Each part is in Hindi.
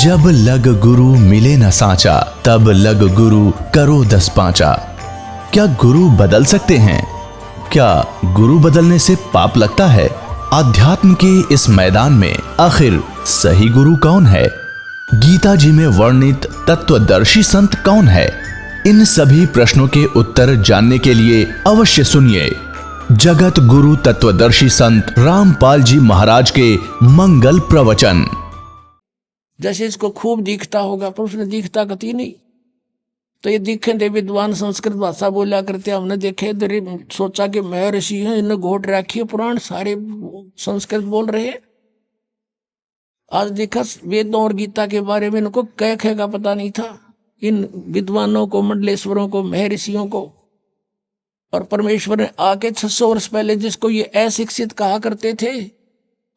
जब लग गुरु मिले न साचा, तब लग गुरु करो 10 पांचा। क्या गुरु बदल सकते हैं? क्या गुरु बदलने से पाप लगता है? अध्यात्म के इस मैदान में आखिर सही गुरु कौन है? गीता जी में वर्णित तत्वदर्शी संत कौन है? इन सभी प्रश्नों के उत्तर जानने के लिए अवश्य सुनिए जगत गुरु तत्वदर्शी संत रामपाल जी महाराज के मंगल प्रवचन। जैसे इसको खूब दिखता होगा पर उसने दिखता कती नहीं। तो ये दिखे थे विद्वान संस्कृत भाषा बोला करते, हमने देखे सोचा कि मैं ऋषि हैं, इन्हें घोट रखी है, पुराण सारे संस्कृत बोल रहे हैं। आज देखा वेदों और गीता के बारे में इनको कह का पता नहीं था। इन विद्वानों को, मंडलेश्वरों को, महर्षियों को। और परमेश्वर ने आके 600 वर्ष पहले जिसको ये अशिक्षित कहा करते थे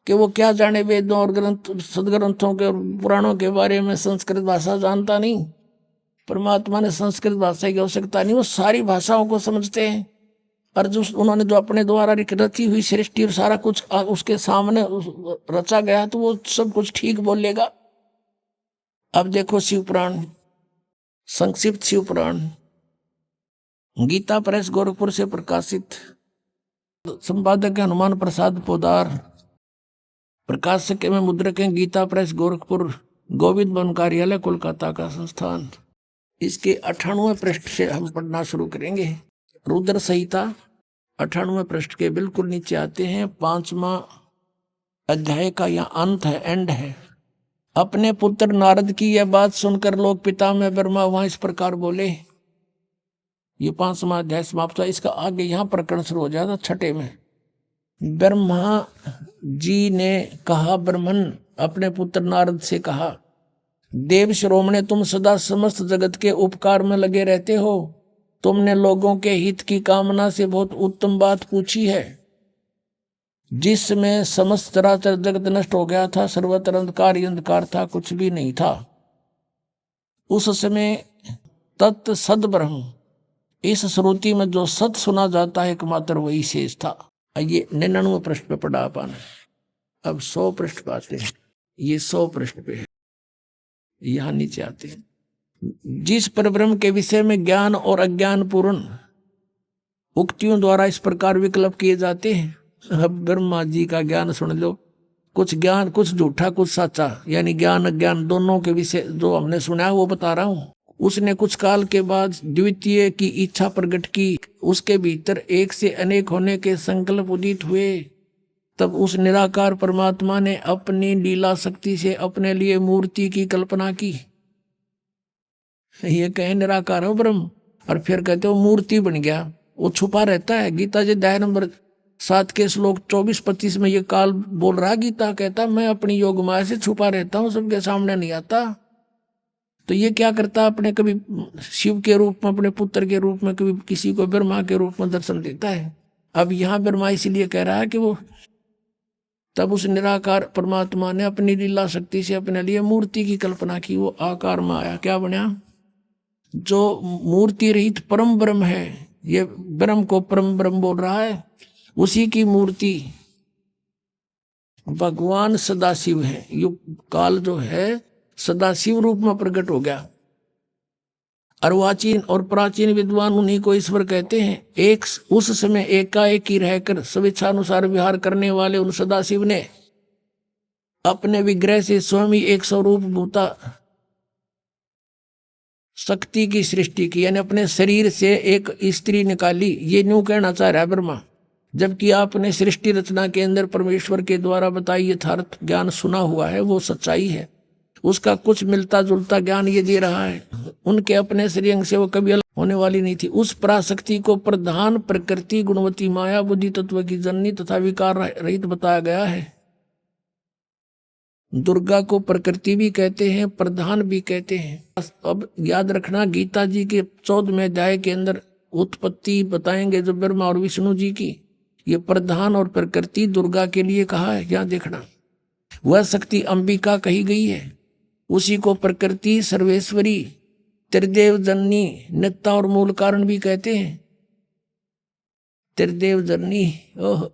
कि वो क्या जाने वेदों और ग्रंथ सदग्रंथों के और पुराणों के बारे में, संस्कृत भाषा जानता नहीं। परमात्मा ने संस्कृत भाषा की आवश्यकता नहीं, वो सारी भाषाओं को समझते हैं। और जो उन्होंने जो अपने द्वारा रची हुई सृष्टि और सारा कुछ उसके सामने रचा गया तो वो सब कुछ ठीक बोलेगा। अब देखो शिव पुराण, संक्षिप्त शिव पुराण, गीता प्रेस गोरखपुर से प्रकाशित, संपादक है हनुमान प्रसाद पोदार, प्रकाशक में मुद्रक हैं गीता प्रेस गोरखपुर, गोविंद भवन कार्यालय कोलकाता का संस्थान। इसके 98वें पृष्ठ से हम पढ़ना शुरू करेंगे। रुद्र संहिता 98वें पृष्ठ के बिल्कुल नीचे आते हैं। 5वां अध्याय का यह अंत है, एंड है। अपने पुत्र नारद की यह बात सुनकर लोक पिता में ब्रह्मा वहां इस प्रकार बोले। ये 5वां अध्याय समाप्त हुआ। इसका आगे यहाँ प्रकरण शुरू हो जाता 6ठे में। ब्रह्मा जी ने कहा, ब्रह्मन अपने पुत्र नारद से कहा, देव श्रोमणे, तुम सदा समस्त जगत के उपकार में लगे रहते हो। तुमने लोगों के हित की कामना से बहुत उत्तम बात पूछी है। जिसमें समस्त चराचर जगत नष्ट हो गया था, सर्वत्र अंधकार ही अंधकार था, कुछ भी नहीं था। उस समय तत् सद ब्रह्म, इस श्रुति में जो सत सुना जाता है एकमात्र वही शेष था। ये 99वें पृष्ठ पे पढ़ा पाना। अब 100 पृष्ठ पे आते हैं। ये 100 पृष्ठ पे है, यहाँ नीचे आते हैं। जिस परब्रह्म के विषय में ज्ञान और अज्ञान पूर्ण उक्तियों द्वारा इस प्रकार विकल्प किए जाते हैं। अब ब्रह्मा जी का ज्ञान सुन लो। कुछ ज्ञान, कुछ झूठा, कुछ सच्चा, यानी ज्ञान अज्ञान दोनों के विषय जो हमने सुना है वो बता रहा हूँ। उसने कुछ काल के बाद द्वितीय की इच्छा प्रकट की। उसके भीतर एक से अनेक होने के संकल्प उदित हुए। तब उस निराकार परमात्मा ने अपनी लीला शक्ति से अपने लिए मूर्ति की कल्पना की। ये कहे निराकार हो ब्रह्म, और फिर कहते हो मूर्ति बन गया। वो छुपा रहता है। गीता जी अध्याय नंबर 7 के श्लोक 24-25 में ये काल बोल रहा। गीता कहता मैं अपनी योग माया से छुपा रहता हूँ, सबके सामने नहीं आता। तो ये क्या करता, अपने कभी शिव के रूप में, अपने पुत्र के रूप में, कभी किसी को ब्रह्मा के रूप में दर्शन देता है। अब यहाँ ब्रह्मा इसीलिए कह रहा है कि वो तब उस निराकार परमात्मा ने अपनी लीला शक्ति से अपने लिए मूर्ति की कल्पना की। वो आकार में आया, क्या बना? जो मूर्ति रहित परम ब्रह्म है, ये ब्रह्म को परम ब्रह्म बोल रहा है, उसी की मूर्ति भगवान सदाशिव है। ये काल जो है सदाशिव रूप में प्रकट हो गया। अर्वाचीन और प्राचीन विद्वान उन्हीं को ईश्वर कहते हैं। एक उस समय एकाएक ही रहकर स्वेच्छानुसार विहार करने वाले उन सदाशिव ने अपने विग्रह से स्वयं ही एक स्वरूप भूता शक्ति की सृष्टि की, यानी अपने शरीर से एक स्त्री निकाली। ये न्यू कहना चाह रहा है ब्रह्मा। जबकि आपने सृष्टि रचना के अंदर परमेश्वर के द्वारा बताई यथार्थ ज्ञान सुना हुआ है, वो सच्चाई है। उसका कुछ मिलता जुलता ज्ञान ये दे रहा है। उनके अपने श्रेयंग से वो कभी अलग होने वाली नहीं थी। उस पराशक्ति को प्रधान प्रकृति गुणवती माया बुद्धि तत्व की जननी तथा विकार रहित बताया गया है। दुर्गा को प्रकृति भी कहते हैं, प्रधान भी कहते हैं। अब याद रखना, गीता जी के 14वें अध्याय के अंदर उत्पत्ति बताएंगे जो ब्रह्मा और विष्णु जी की। ये प्रधान और प्रकृति दुर्गा के लिए कहा है। यहाँ देखना, वह शक्ति अंबिका कही गई है। उसी को प्रकृति, सर्वेश्वरी, त्रिदेव जननी, नित्ता और मूल कारण भी कहते हैं। त्रिदेव जननी, ओह,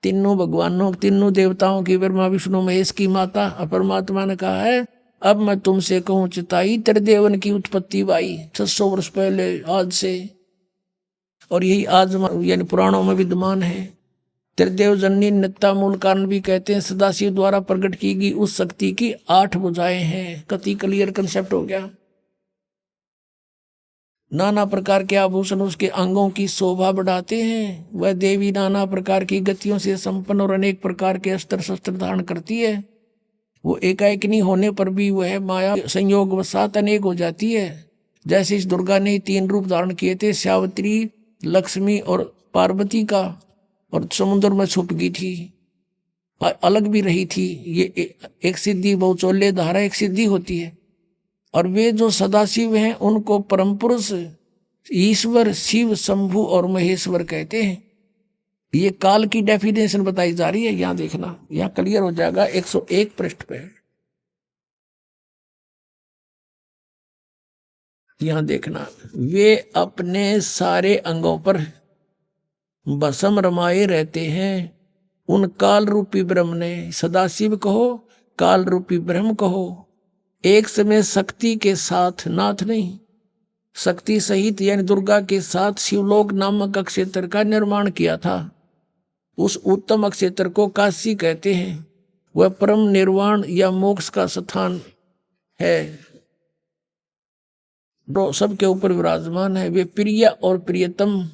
तीनों भगवानों, तीनों देवताओं की, ब्रह्मा विष्णु महेश की माता। परमात्मा ने कहा है अब मैं तुमसे कहूं चिताई, त्रिदेवन की उत्पत्ति भाई 600 वर्ष पहले आज से, और यही आज यानी पुराणों में विद्यमान है। त्रिदेव जननी नित्या मूल कारण भी कहते हैं, सदाशिव द्वारा प्रकट की गई उस शक्ति की 8 भुजाएं हैं। कति क्लियर कंसेप्ट हो गया। नाना प्रकार के आभूषण उसके अंगों की शोभा बढ़ाते हैं। वह देवी नाना प्रकार की गतियों से संपन्न और अनेक प्रकार के अस्त्र शस्त्र धारण करती है। वो एकाएकनी होने पर भी वह माया संयोग वसात अनेक हो जाती है। जैसे इस दुर्गा ने 3 रूप धारण किए थे, सावित्री, लक्ष्मी और पार्वती का, और समुद्र में छुप गई थी, अलग भी रही थी। ये एक सिद्धि बहुचोल्य धारा एक सिद्धि होती है। और वे जो सदाशिव हैं उनको परम पुरुष ईश्वर, शिव, शंभु और महेश्वर कहते हैं। ये काल की डेफिनेशन बताई जा रही है, यहां देखना, यहां क्लियर हो जाएगा 101 पृष्ठ पे। यहां देखना, वे अपने सारे अंगों पर भस्म रमाए रहते हैं। उन काल रूपी ब्रह्म ने, सदाशिव कहो, काल रूपी ब्रह्म कहो, एक समय शक्ति के साथ, नाथ नहीं, शक्ति सहित यानी दुर्गा के साथ शिवलोक नामक क्षेत्र का निर्माण किया था। उस उत्तम क्षेत्र को काशी कहते हैं। वह परम निर्वाण या मोक्ष का स्थान है, जो सबके ऊपर विराजमान है। वे प्रिय और प्रियतम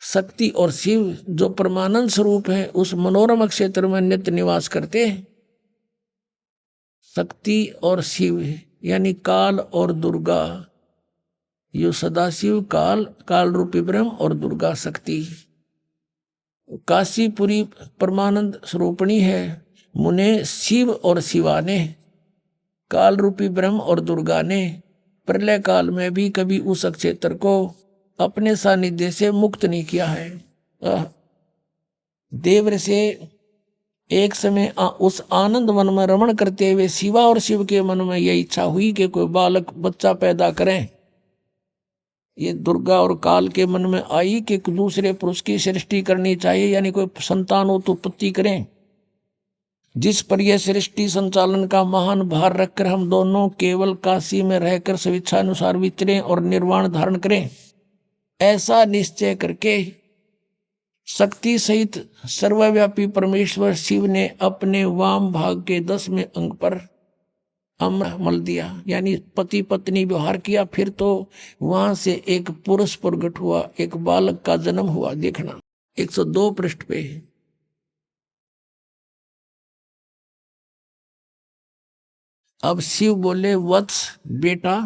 शक्ति और शिव जो परमानंद स्वरूप है, उस मनोरम क्षेत्र में नित्य निवास करते हैं। शक्ति और शिव यानी काल और दुर्गा, यो सदाशिव काल, काल रूपी ब्रह्म, और दुर्गा शक्ति। काशीपुरी परमानंद स्वरूपणी है। मुने शिव और शिवा ने, काल रूपी ब्रह्म और दुर्गा ने प्रलय काल में भी कभी उस क्षेत्र को अपने सानिध्य से मुक्त नहीं किया है। देव से एक समय उस आनंद वन में रमण करते हुए शिवा और शिव के मन में यह इच्छा हुई कि कोई बालक बच्चा पैदा करें। ये दुर्गा और काल के मन में आई कि दूसरे पुरुष की सृष्टि करनी चाहिए, यानी कोई संतान उत्पत्ति करें। जिस पर यह सृष्टि संचालन का महान भार रखकर हम दोनों केवल काशी में रहकर स्वेच्छानुसार विचरें और निर्वाण धारण करें, ऐसा निश्चय करके शक्ति सहित सर्वव्यापी परमेश्वर शिव ने अपने वाम भाग के 10वें अंग पर अमृत मल दिया, यानी पति पत्नी व्यवहार किया। फिर तो वहां से एक पुरुष प्रकट हुआ, एक बालक का जन्म हुआ। देखना 102 पृष्ठ पे। अब शिव बोले, वत्स बेटा,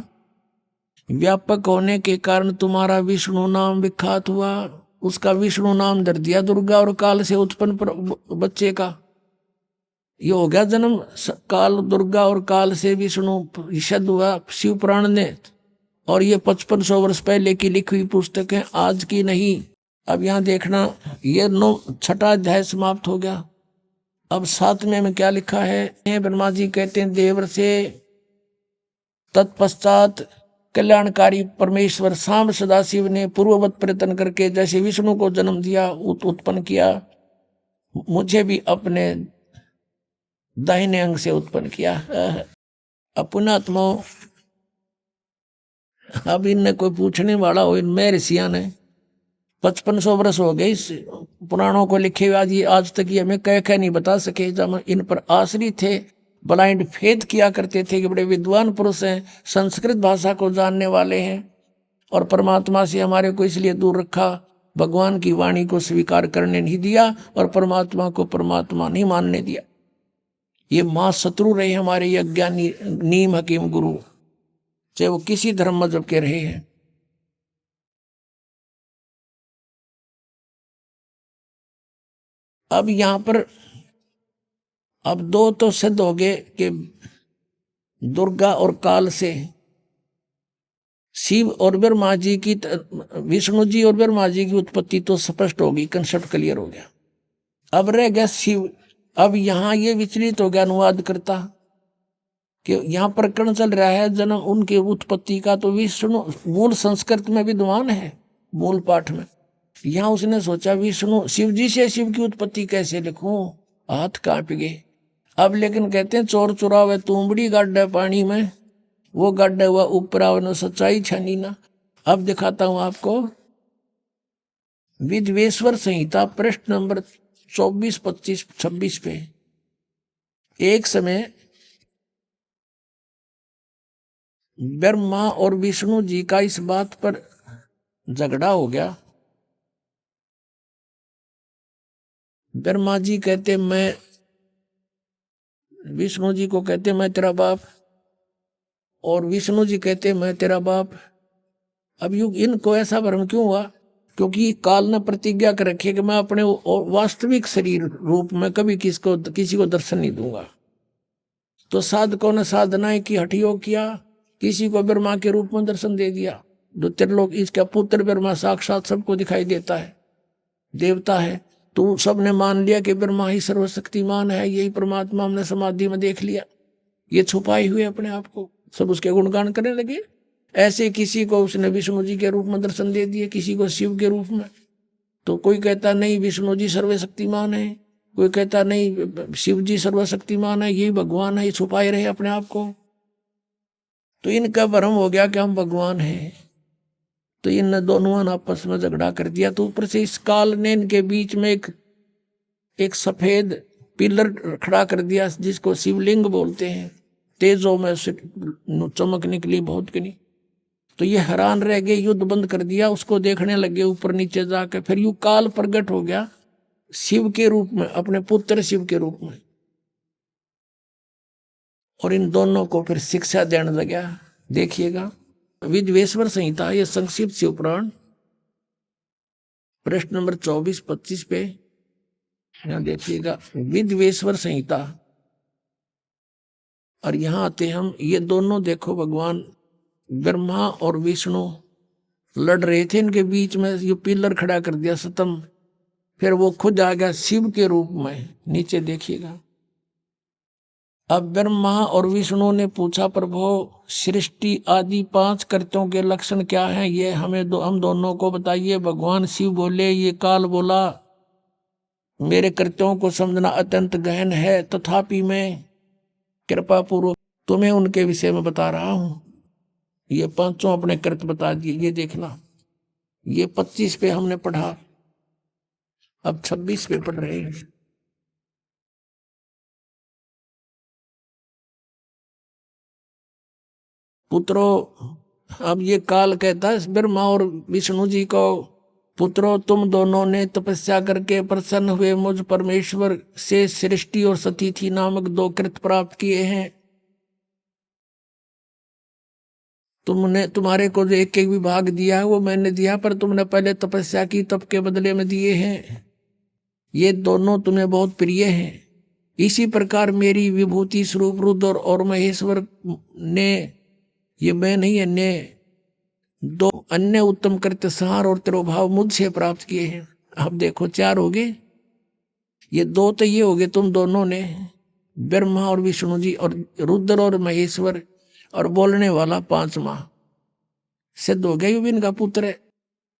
व्यापक होने के कारण तुम्हारा विष्णु नाम विख्यात हुआ। उसका विष्णु नाम धर दिया दुर्गा और काल से उत्पन्न बच्चे का। ये हो गया जन्म। काल दुर्गा और काल से विष्णु ईषद हुआ शिव पुराण ने। और ये 5500 वर्ष पहले की लिखी हुई पुस्तक है, आज की नहीं। अब यहाँ देखना, ये 6वां अध्याय समाप्त हो गया। अब 7वें में क्या लिखा है? ब्रह्मा जी कहते हैं देवर से, तत्पश्चात कल्याणकारी परमेश्वर सांब सदाशिव ने पूर्ववत प्रयत्न करके जैसे विष्णु को जन्म दिया, उत्पन्न किया, मुझे भी अपने दाहिने अंग से उत्पन्न किया। अपनात्मा, अब इनने कोई पूछने वाला हो, इनमें ऋषिया ने 5500 वर्ष हो गए इस पुराणों को लिखे हुए, आज तक ये हमें कह नहीं बता सके। जब इन पर आश्रित थे, ब्लाइंड फेथ किया करते थे कि बड़े विद्वान पुरुष हैं, संस्कृत भाषा को जानने वाले हैं, और परमात्मा से हमारे को इसलिए दूर रखा, भगवान की वाणी को स्वीकार करने नहीं दिया और परमात्मा को परमात्मा नहीं मानने दिया। ये मां शत्रु रहे हमारे ये अज्ञानी नीम हकीम गुरु, चाहे वो किसी धर्म मजहब के रहे हैं। अब यहां पर अब 2 तो सिद्ध हो गए कि दुर्गा और काल से शिव और ब्रह्मा जी की, विष्णु जी और ब्रह्मा जी की उत्पत्ति तो स्पष्ट होगी, कंसेप्ट क्लियर हो गया। अब रह गया शिव। अब यहाँ ये विचलित हो गया अनुवाद करता कि यहाँ प्रकरण चल रहा है जन्म उनके उत्पत्ति का, तो विष्णु मूल संस्कृत में विद्वान है, मूल पाठ में। यहाँ उसने सोचा विष्णु शिव जी से शिव की उत्पत्ति कैसे लिखूं, हाथ कांप गए। अब लेकिन कहते हैं चोर चुरावे तुमड़ी गाड्डे पानी में, वो गाड्डे हुआ ऊपर आवनो सच्चाई छनी ना। अब दिखाता हूं आपको विद्वेश्वर संहिता पृष्ठ नंबर 24, 25, 26 पे। एक समय ब्रह्मा और विष्णु जी का इस बात पर झगड़ा हो गया। ब्रह्मा जी कहते मैं, विष्णु जी को कहते मैं तेरा बाप, और विष्णु जी कहते मैं तेरा बाप। अब यू इनको ऐसा भ्रम क्यों हुआ? क्योंकि काल ने प्रतिज्ञा कर रखी है कि मैं अपने वास्तविक शरीर रूप में कभी किसी को दर्शन नहीं दूंगा। तो साधकों ने साधनाएं की, हठयोग किया, किसी को ब्रह्मा के रूप में दर्शन दे दिया। जो त्रिलोक इसका पुत्र ब्रह्मा साक्षात सबको दिखाई देता है, देवता है। तो सबने मान लिया कि ब्रह्मा ही सर्वशक्तिमान है, यही परमात्मा हमने समाधि में देख लिया। ये छुपाए हुए अपने आप को सब उसके गुणगान करने लगे। ऐसे किसी को उसने विष्णु जी के रूप में दर्शन दे दिए, किसी को शिव के रूप में। तो कोई कहता नहीं विष्णु जी सर्वशक्तिमान है, कोई कहता नहीं शिव जी सर्वशक्तिमान है, यही भगवान है, ये छुपाए रहे अपने आप को। तो इनका भ्रम हो गया कि हम भगवान हैं। तो इन दोनों ने आपस में झगड़ा कर दिया। तो ऊपर से इस काल ने इनके बीच में एक सफेद पिलर खड़ा कर दिया, जिसको शिवलिंग बोलते हैं। तेजों में से चमक निकली बहुत की। तो ये हैरान रह गए, युद्ध बंद कर दिया, उसको देखने लगे ऊपर नीचे जाकर। फिर यू काल प्रकट हो गया शिव के रूप में, अपने पुत्र शिव के रूप में, और इन दोनों को फिर शिक्षा देने लगा। देखिएगा विद्वेश्वर संहिता, ये संक्षिप्त शिव पुराण प्रश्न नंबर 24, 25 पे यहां देखिएगा विद्वेश्वर संहिता। और यहां आते हम, ये दोनों देखो भगवान ब्रह्मा और विष्णु लड़ रहे थे, इनके बीच में ये पिलर खड़ा कर दिया स्तंभ। फिर वो खुद आ गया शिव के रूप में। नीचे देखिएगा। अब ब्रह्मा और विष्णु ने पूछा प्रभु सृष्टि आदि 5 कृत्यों के लक्षण क्या हैं, ये हमें हम दोनों को बताइए। भगवान शिव बोले, ये काल बोला मेरे कृत्यों को समझना अत्यंत गहन है, तथापि मैं कृपा पूर्वक तुम्हें उनके विषय में बता रहा हूं। ये 5 अपने कृत्य बता दिए। ये देखना, ये 25 पे हमने पढ़ा, अब 26 पे पढ़ रहे हैं। पुत्रों, अब ये काल कहता है ब्रह्मा और विष्णु जी को, पुत्रों तुम दोनों ने तपस्या करके प्रसन्न हुए मुझ परमेश्वर से सृष्टि और सतीथि नामक 2 कृत्य प्राप्त किए हैं। तुमने, तुम्हारे को जो एक विभाग दिया है वो मैंने दिया, पर तुमने पहले तपस्या की, तप के बदले में दिए हैं। ये दोनों तुम्हें बहुत प्रिय हैं। इसी प्रकार मेरी विभूति स्वरूप रुद्र और महेश्वर ने, ये मैं नहीं, अन्य 2 अन्य उत्तम कृत्य संहार और तिरोभाव मुझसे प्राप्त किए हैं। अब देखो 4 हो गए। ये 2 तो ये हो गए तुम दोनों ने, ब्रह्मा और विष्णु जी, और रुद्र और महेश्वर, और बोलने वाला 5वां सिद्ध हो गया, ये भी इनका पुत्र है।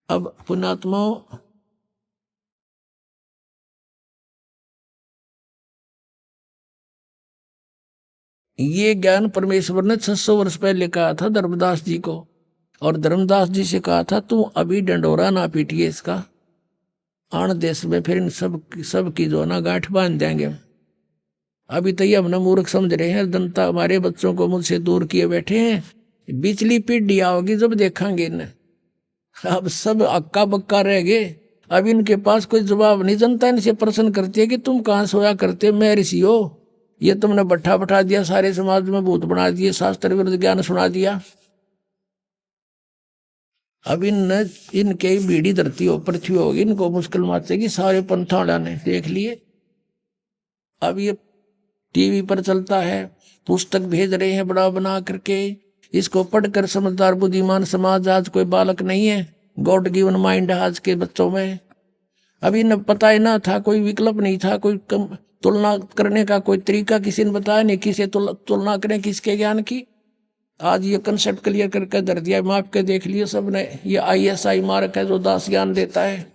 अब पुण्यात्माओं, ये ज्ञान परमेश्वर ने 600 वर्ष पहले कहा था धर्मदास जी को, और धर्मदास जी से कहा था तू अभी डंडोरा ना पीटिए इसका, आन देश में फिर इन सब की जो ना गांठ बांध देंगे। अभी तो ये हमने मूर्ख समझ रहे हैं, जनता हमारे बच्चों को मुझसे दूर किए बैठे हैं। बिजली पीट होगी जब देखेंगे इन्हें। अब सब अक्का बक्का रह गए, अब इनके पास कोई जवाब नहीं। जनता इनसे प्रश्न करती है कि तुम कहाँ सोया करते, मैं ऋषि हो, ये तुमने बैठा बैठा दिया, सारे समाज में भूत बना दिए, शास्त्र विरुद्ध ज्ञान सुना दिया। अब इनके बीड़ी धरती हो, पृथ्वी होगी, इनको मुश्किल माचेगी। सारे पंथा ने देख लिए। अब ये टीवी पर चलता है, पुस्तक भेज रहे हैं बड़ा बना करके, इसको पढ़कर समझदार बुद्धिमान समाज आज कोई बालक नहीं है। गॉड गिवन माइंड आज के बच्चों में। अभी न पता ही ना था, कोई विकल्प नहीं था, कोई तुलना करने का कोई तरीका किसी ने बताया नहीं, किसे तुलना करें किसके ज्ञान की। आज ये कंसेप्ट क्लियर करके धर दिया, माप के देख लिए सबने। ये ISI मार्क है जो दास ज्ञान देता है,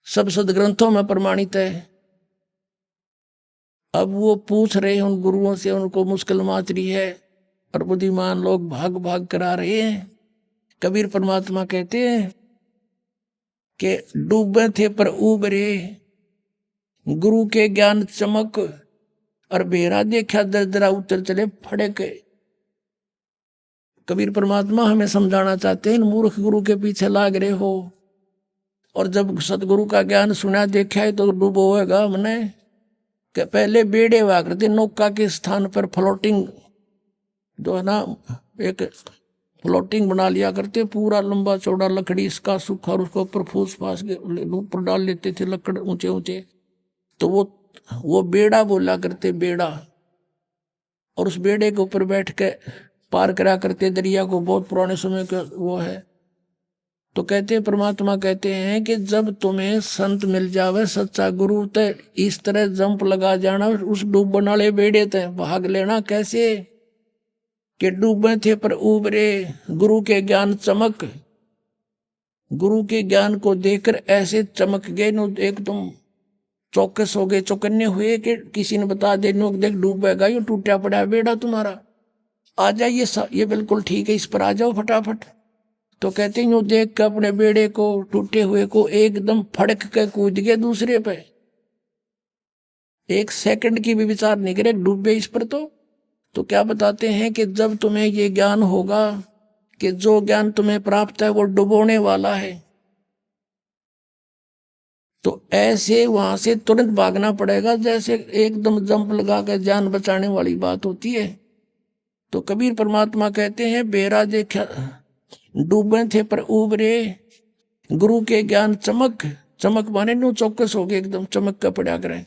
सब सदग्रंथों में प्रमाणित है। अब वो पूछ रहे हैं उन गुरुओं से, उनको मुश्किल माच रही है और बुद्धिमान लोग भाग भाग करा रहे हैं। कबीर परमात्मा कहते हैं कि डूबे थे पर उबरे, गुरु के ज्ञान चमक, और बेरा देखा दरदरा उतर चले फड़क। कबीर परमात्मा हमें समझाना चाहते हैं, मूर्ख गुरु के पीछे लाग रहे हो, और जब सतगुरु का ज्ञान सुना देखा है तो डूबोएगा हमने। कि पहले बेड़े हुआ करते नौका के स्थान पर फ्लोटिंग, जो है ना, एक फ्लोटिंग बना लिया करते, पूरा लंबा चौड़ा लकड़ी इसका सूखा, और उसको ऊपर फूस फास के ऊपर डाल लेते थे लकड़ ऊंचे ऊंचे, तो वो बेड़ा बोला करते, बेड़ा। और उस बेड़े के ऊपर बैठ के पार करा करते दरिया को, बहुत पुराने समय का वो है। तो कहते हैं, परमात्मा कहते हैं कि जब तुम्हें संत मिल जावे सच्चा गुरु, तो इस तरह जंप लगा जाना उस डूबने वाले बेड़े ते, भाग लेना। कैसे कि डूबे थे पर उबरे, गुरु के ज्ञान चमक, गुरु के ज्ञान को देखकर ऐसे चमक गए नो, एकदम चौकस हो गए, चौकन्ने हुए कि किसी ने बता दे नो, देख डूबेगा, ये टूटा पड़ा बेड़ा तुम्हारा, आ जाइए, ये बिल्कुल ठीक है, इस पर आ जाओ फटाफट। तो कहते हैं, यूं देख कर अपने बेड़े को, टूटे हुए को, एकदम फड़क के कूद गए दूसरे पे, एक सेकंड की भी विचार नहीं करे, डूबे इस पर। तो क्या बताते हैं कि जब तुम्हें ये ज्ञान होगा कि जो ज्ञान तुम्हें प्राप्त है वो डुबोने वाला है, तो ऐसे वहां से तुरंत भागना पड़ेगा, जैसे एकदम जंप लगा कर जान बचाने वाली बात होती है। तो कबीर परमात्मा कहते हैं, बेरा देखा डूबे थे पर उबरे, गुरु के ज्ञान चमक, चमक माने नो चौकस हो गए, एकदम चमक का पड़ा करें।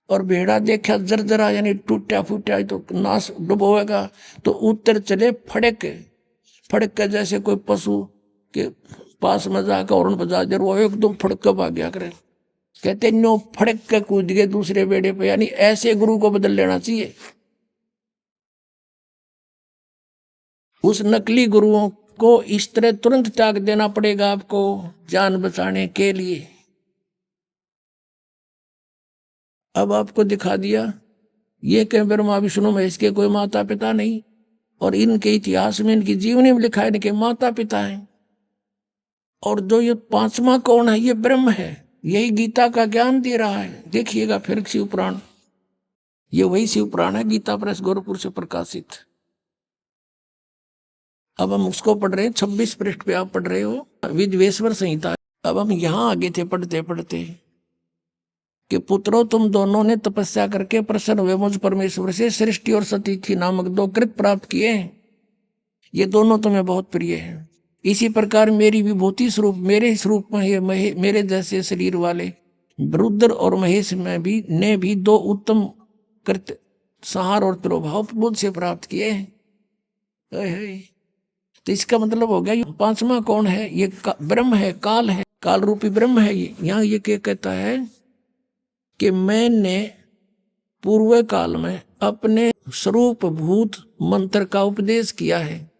और भेड़ा देखा जरजरा, यानी टूटा फूटा, तो नाश डुबोएगा। तो उतर चले फड़क, फड़क के जैसे कोई पशु के पास में जाकर हॉर्न बजा दे, वो एकदम फड़क के भाग गया करे। कहते नो फड़क के कूद गए दूसरे बेड़े पे, यानी ऐसे गुरु को बदल लेना चाहिए। उस नकली गुरुओं को इस तरह तुरंत त्याग देना पड़ेगा आपको, जान बचाने के लिए। अब आपको दिखा दिया ये कि ब्रह्मा विष्णु महेश के कोई माता पिता नहीं, और इनके इतिहास में, इनकी जीवनी में लिखा है इनके माता पिता हैं। और जो ये पांचवा कौन है, ये ब्रह्म है, यही गीता का ज्ञान दे रहा है। देखिएगा फिर शिव पुराण, ये वही शिव पुराण है, गीता प्रेस गोरखपुर से प्रकाशित। अब हम उसको पढ़ रहे हैं, 26 पृष्ठ पे आप पढ़ रहे हो, विद्वेश्वर संहिता। अब हम यहां आगे थे पढ़ते पढ़ते कि पुत्रों, तुम दोनों ने तपस्या करके प्रसन्न हुए मुझ परमेश्वर से सृष्टि और सतीथि नामक 2 कृत प्राप्त किए हैं। ये दोनों तुम्हें बहुत प्रिय हैं। इसी प्रकार मेरी विभूति स्वरूप, मेरे स्वरूप में ये मेरे जैसे शरीर वाले रुद्र और महेश में भी ने भी 2 उत्तम कृत संहार और तिरोभाव मुझ से प्राप्त किए हैं। तो इसका मतलब हो गया, ये पांचवा कौन है, ये ब्रह्म है, काल है, काल रूपी ब्रह्म है। ये यहाँ ये क्या कहता है कि मैंने पूर्व काल में अपने स्वरूप भूत मंत्र का उपदेश किया है,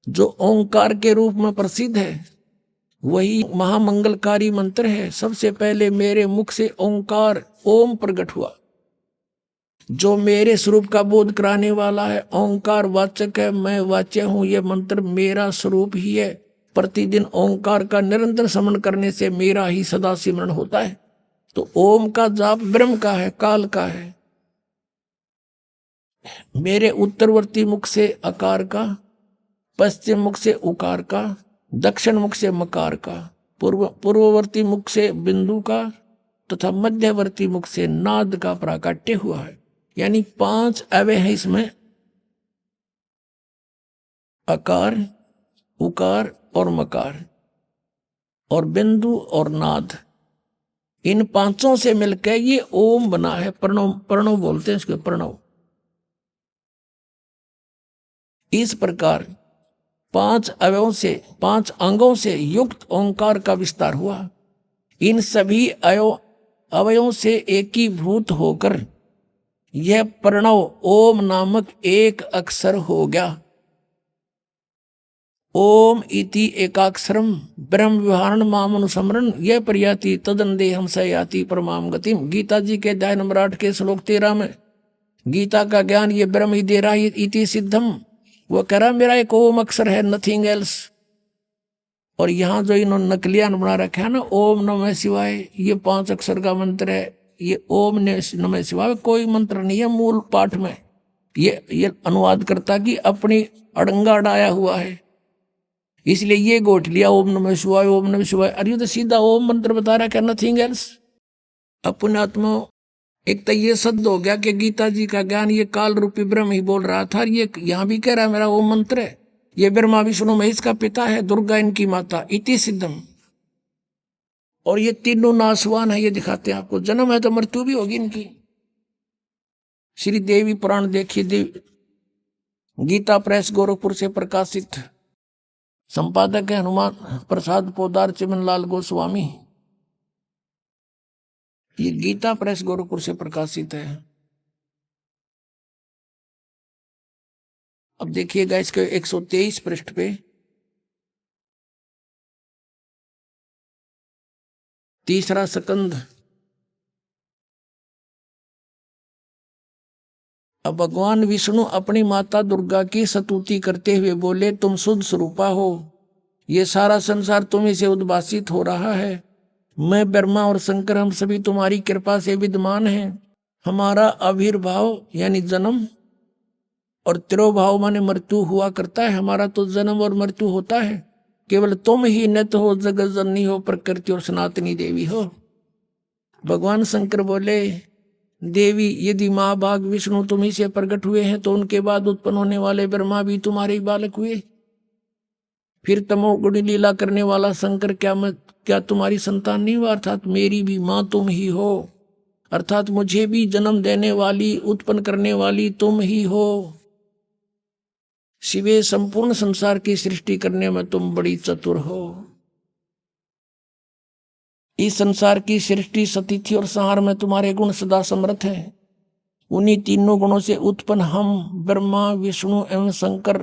जो ओंकार के रूप में प्रसिद्ध है। वही महामंगलकारी मंत्र है। सबसे पहले मेरे मुख से ओंकार, ओम प्रकट हुआ, जो मेरे स्वरूप का बोध कराने वाला है। ओंकार वाचक है, मैं वाच्य हूं। ये मंत्र मेरा स्वरूप ही है। प्रतिदिन ओंकार का निरंतर स्मरण करने से मेरा ही सदा सिमरण होता है। तो ओम का जाप ब्रह्म का है, काल का है। मेरे उत्तरवर्ती मुख से अकार का, पश्चिम मुख से उकार का, दक्षिण मुख से मकार का, पूर्ववर्ती मुख से बिंदु का तथा मध्यवर्ती मुख से नाद का प्राकट्य हुआ है। यानी 5 अवय हैं इसमें, अकार, उकार और मकार और बिंदु और नाद। इन 5 से मिलकर ये ओम बना है। प्रणव, प्रणव बोलते हैं इसको, प्रणव। इस प्रकार 5 अवयों से, 5 अंगों से युक्त ओंकार का विस्तार हुआ। इन सभी अवयों से एकीभूत होकर यह प्रणव ओम नामक एक अक्षर हो गया। ओम इति एकाक्षरम ब्रह्म विहारण माम अनुसमरण यह प्रयाति तदंदेहम स याति परमाम गतिम। गीता जी के अध्याय नंबर 8 के श्लोक 13 में गीता का ज्ञान ये ब्रह्म ही दे रहा है, इति सिद्धम। वो कह रहा मेरा एक ओम अक्षर है, नथिंग एल्स। और यहाँ जो इन्होंने नकलियान बना रखा है ना, ओम नमः शिवाय, ये 5 अक्षर का मंत्र है। ये ओम नमः शिवाय कोई मंत्र नहीं है मूल पाठ में। ये अनुवाद करता कि अपनी अड़ंगा अड़ाया हुआ है, इसलिए ये गोट लिया ओम नमः शिवाय, ओम नमः शिवाय। अरे तो सीधा ओम मंत्र बता रहा है, नथिंग एल्स। अपने आत्मा एक तो ये शब्द हो गया कि गीता जी का ज्ञान ये काल रूपी ब्रह्म ही बोल रहा था। ये यहाँ भी कह रहा है मेरा ओम मंत्र है, ये ब्रह्मा विष्णु महेश का पिता है, दुर्गा इनकी माता, इति सिद्धम। और ये तीनों नासवान है, ये दिखाते हैं आपको। जन्म है तो मृत्यु भी होगी इनकी। श्री देवी पुराण देखिए, गीता प्रेस गोरखपुर से प्रकाशित, संपादक है हनुमान प्रसाद पोदार चिमनलाल गोस्वामी। ये गीता प्रेस गोरखपुर से प्रकाशित है। अब देखिएगा इसके 123 पृष्ठ पे तीसरा स्कंद। अब भगवान विष्णु अपनी माता दुर्गा की स्तुति करते हुए बोले, तुम शुद्ध स्वरूपा हो, ये सारा संसार तुम्ही से उद्भासित हो रहा है। मैं ब्रह्मा और शंकर हम सभी तुम्हारी कृपा से विद्यमान हैं। हमारा आविर्भाव यानी जन्म और तिरोभाव माने मृत्यु हुआ करता है। हमारा तो जन्म और मृत्यु होता है, केवल तुम ही नित्य हो, जगत जननी हो, प्रकृति और सनातनी देवी हो। भगवान शंकर बोले, देवी यदि माँ भाग विष्णु तुम्ही से प्रकट हुए हैं तो उनके बाद उत्पन्न होने वाले ब्रह्मा भी तुम्हारे ही बालक हुए। फिर तमोगुणी लीला करने वाला शंकर क्या तुम्हारी संतान नहीं हुआ? अर्थात मेरी भी माँ तुम ही हो, अर्थात मुझे भी जन्म देने वाली उत्पन्न करने वाली तुम ही हो। शिवे संपूर्ण संसार की सृष्टि करने में तुम बड़ी चतुर हो। इस संसार की सृष्टि सतिथि और संहार में तुम्हारे गुण सदा समर्थ हैं। उन्हीं तीनों गुणों से उत्पन्न हम ब्रह्मा विष्णु एवं शंकर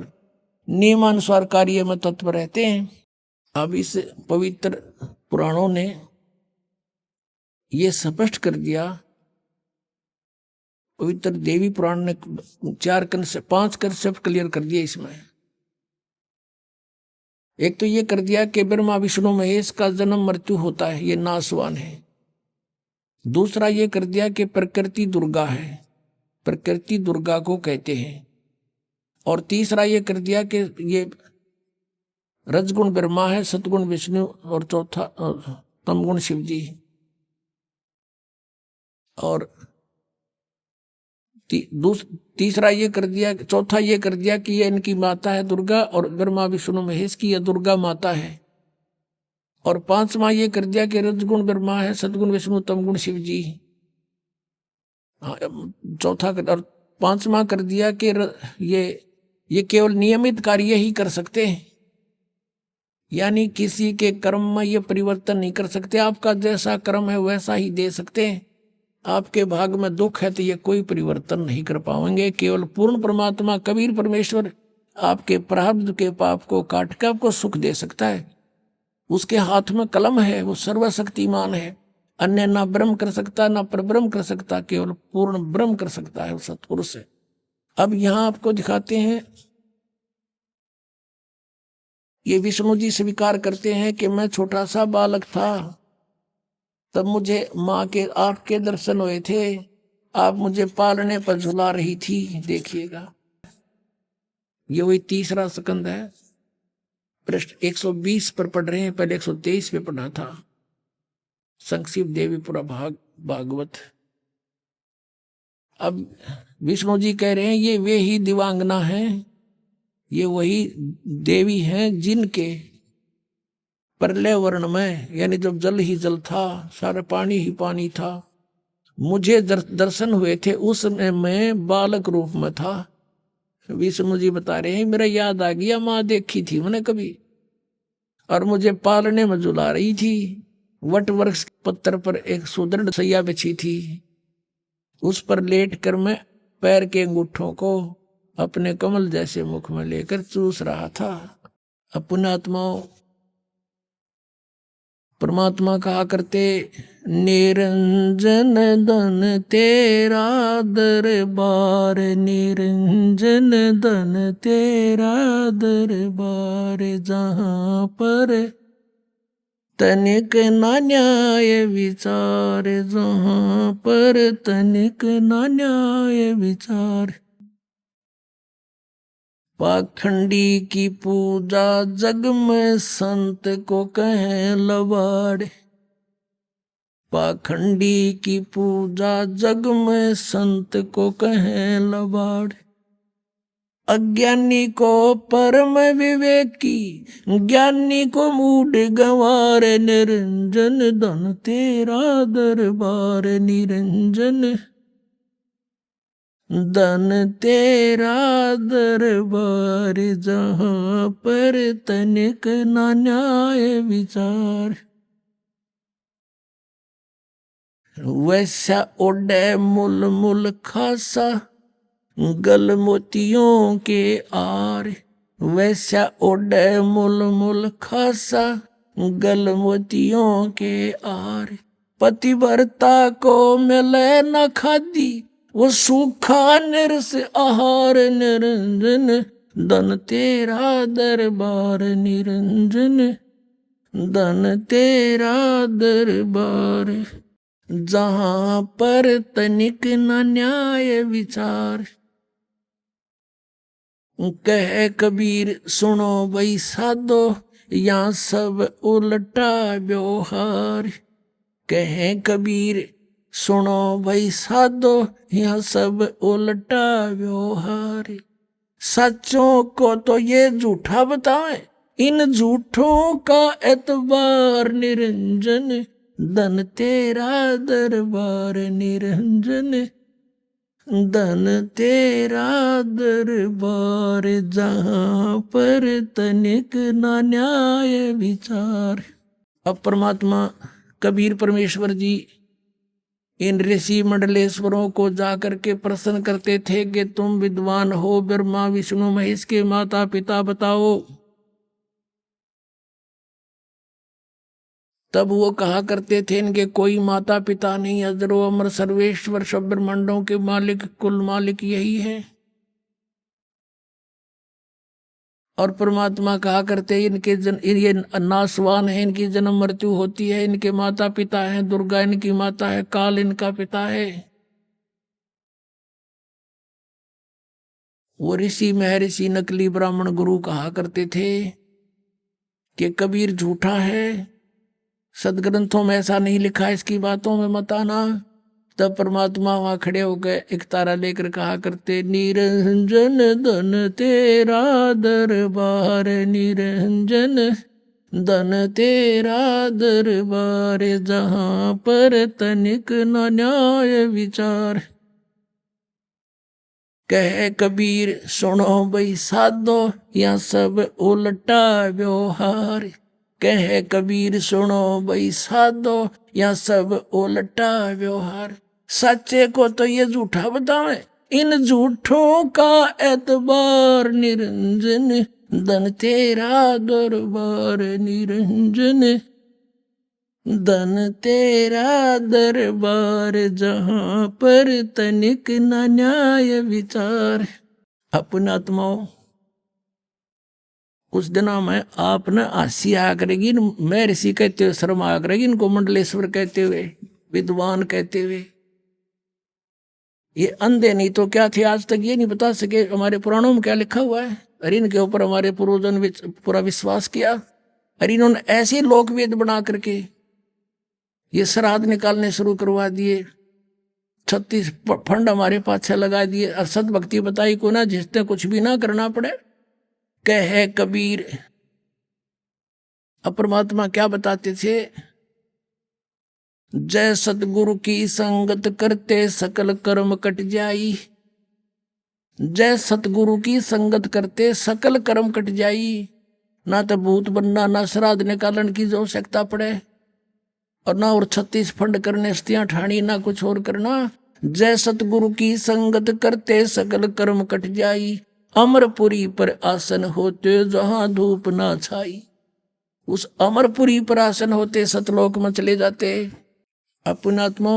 नियमानुसार कार्य में तत्पर रहते हैं। अब इस पवित्र पुराणों ने ये स्पष्ट कर दिया, पवित्र देवी पुराण ने 5 कंसेप्ट क्लियर कर दिए इसमें। एक तो ये कर दिया कि ब्रह्मा विष्णु महेश का जन्म मृत्यु होता है, ये नासवान है। दूसरा ये कर दिया कि प्रकृति दुर्गा है, प्रकृति दुर्गा को कहते हैं। और तीसरा ये कर दिया कि ये रजगुण ब्रह्मा है, सतगुण विष्णु और चौथा तमगुण शिव जी। और तीसरा ये कर दिया, चौथा ये कर दिया कि ये इनकी माता है दुर्गा और ब्रह्मा विष्णु महेश की यह दुर्गा माता है। और 5वां ये कर दिया कि रजगुण ब्रह्मा है, सतगुण विष्णु, तमगुण शिव जी। चौथा और 5वां कर दिया कि ये केवल नियमित कार्य ही कर सकते हैं, यानी किसी के कर्म में ये परिवर्तन नहीं कर सकते। आपका जैसा कर्म है वैसा ही दे सकते हैं। आपके भाग में दुख है तो ये कोई परिवर्तन नहीं कर पाएंगे। केवल पूर्ण परमात्मा कबीर परमेश्वर आपके प्रारब्ध के पाप को काट कर आपको सुख दे सकता है। उसके हाथ में कलम है, वो सर्वशक्तिमान है। अन्य ना ब्रह्म कर सकता ना परब्रह्म कर सकता, केवल पूर्ण ब्रह्म कर सकता है, वो सत्पुरुष है। अब यहां आपको दिखाते हैं, ये विष्णु जी स्वीकार करते हैं कि मैं छोटा सा बालक था तब मुझे माँ के आपके दर्शन हुए थे, आप मुझे पालने पर झुला रही थी। देखिएगा ये वही तीसरा स्कंद है, पृष्ठ 120 पर पढ़ रहे हैं, पहले 123 पे पढ़ा था। संक्षिप्त देवी पूरा भागवत। अब विष्णु जी कह रहे हैं ये वे ही दिवांगना हैं, ये वही देवी हैं जिनके प्रलय वर्ण में, यानी जब जल ही जल था, सारा पानी ही पानी था, मुझे दर्शन हुए थे। उस समय मैं बालक रूप में था। विष्णु जी बता रहे हैं मेरा याद आ गया, माँ देखी थी मैंने कभी, और मुझे पालने में झुला रही थी। वट वृक्ष पत्थर पर एक सुदृढ़ सैया बिछी थी, उस पर लेट कर मैं पैर के अंगूठों को अपने कमल जैसे मुख में लेकर चूस रहा था। अपने आत्माओं परमात्मा कहा करते, निरंजन धन तेरा दरबार, निरंजन धन तेरा दरबार, जहाँ पर तनिक ना न्याय विचार, जहाँ पर तनिक ना न्याय विचार। पाखंडी की पूजा जग में संत को कहें लबाड़, पाखंडी की पूजा जग में संत को कहें लबाड़। अज्ञानी को परम विवेकी, ज्ञानी को मूड गंवार, निरंजन धन तेरा दरबार, निरंजन धन तेरा दरबार, जहाँ पर तनिक ना न्याय विचार। वैसा ओढ़े मुल मुल खासा, गल मोतियों के आर, वैसा ओढ़े मुल मुल खासा, गल मोतियों के आर। पतिव्रता को मिले न खादी, वो सूखा निरस आहार, निरंजन धन तेरा दरबार, निरंजन धन तेरा दरबार, जहाँ पर तनिक न न्याय विचार। कह कबीर सुनो भाई साधो, यहाँ सब उल्टा व्यवहार, कहे कबीर सुनो भाई साधो, यहाँ सब उल्टा व्यवहार। सच्चों को तो ये झूठा बताए, इन झूठों का एतबार, निरंजन धन तेरा दरबार, निरंजन धन तेरा दरबार, जहाँ पर तनिक ना न्याय विचार। अब परमात्मा कबीर परमेश्वर जी इन ऋषि मंडलेश्वरों को जाकर के प्रश्न करते थे कि तुम विद्वान हो, ब्रह्मा विष्णु महेश के माता पिता बताओ। तब वो कहा करते थे, इनके कोई माता पिता नहीं, अजरो अमर सर्वेश्वर सब ब्रह्मांडों के मालिक कुल मालिक यही है। और परमात्मा कहा करते, ये नासवान है, इनकी जन्म मृत्यु होती है, इनके माता पिता हैं, दुर्गा इनकी माता है, काल इनका पिता है। वो ऋषि महर्षि नकली ब्राह्मण गुरु कहा करते थे कि कबीर झूठा है, सदग्रंथों में ऐसा नहीं लिखा, इसकी बातों में मत आना। तब परमात्मा वहां खड़े हो गए, एक तारा लेकर कहा करते, निरंजन धन तेरा दरबार, निरंजन धन तेरा दरबार, जहाँ पर तनिक न न्याय विचार। कहे कबीर सुनो भाई साधो, यहाँ सब उल्टा व्यवहार, कहे कबीर सुनो भाई साधो, यहाँ सब उल्टा व्यवहार। सच्चे को तो ये झूठा बतावे, इन झूठों का एतबार, निरंजन धन तेरा दरबार, निरंजन धन तेरा दरबार, जहाँ पर तनिक न न्याय विचार। अपना आत्माओं कुछ दिनों में आप न हंसी आया करेगी, मैं ऋषि कहते हुए शर्म आया करेगी, इनको मंडलेश्वर कहते हुए, विद्वान कहते हुए। ये अंधे नहीं तो क्या थे, आज तक ये नहीं बता सके हमारे पुराणों में क्या लिखा हुआ है। अरे इनके ऊपर हमारे पूर्वजों ने पूरा विश्वास किया। अरे इन्होंने ऐसे लोकवेद बना करके ये श्राद्ध निकालने शुरू करवा दिए, 36 फंड हमारे पाछे लगा दिए, और सदभक्ति बताई को ना, जिसने कुछ भी ना करना पड़े। कहे कबीर, अब परमात्मा क्या बताते थे, जय सतगुरु की संगत करते सकल कर्म कट जाई, जय सतगुरु की संगत करते सकल कर्म कट जाई। ना तो भूत बनना, ना श्राद्ध निकालन की जो आवश्यकता पड़े, और ना और 36 फंड करने स्तियां ठाणी, ना कुछ और करना। जय सतगुरु की संगत करते सकल कर्म कट जाई, अमरपुरी पर आसन होते जहां धूप ना छाई। उस अमरपुरी पर आसन होते सतलोक में चले जाते। अपनात्मा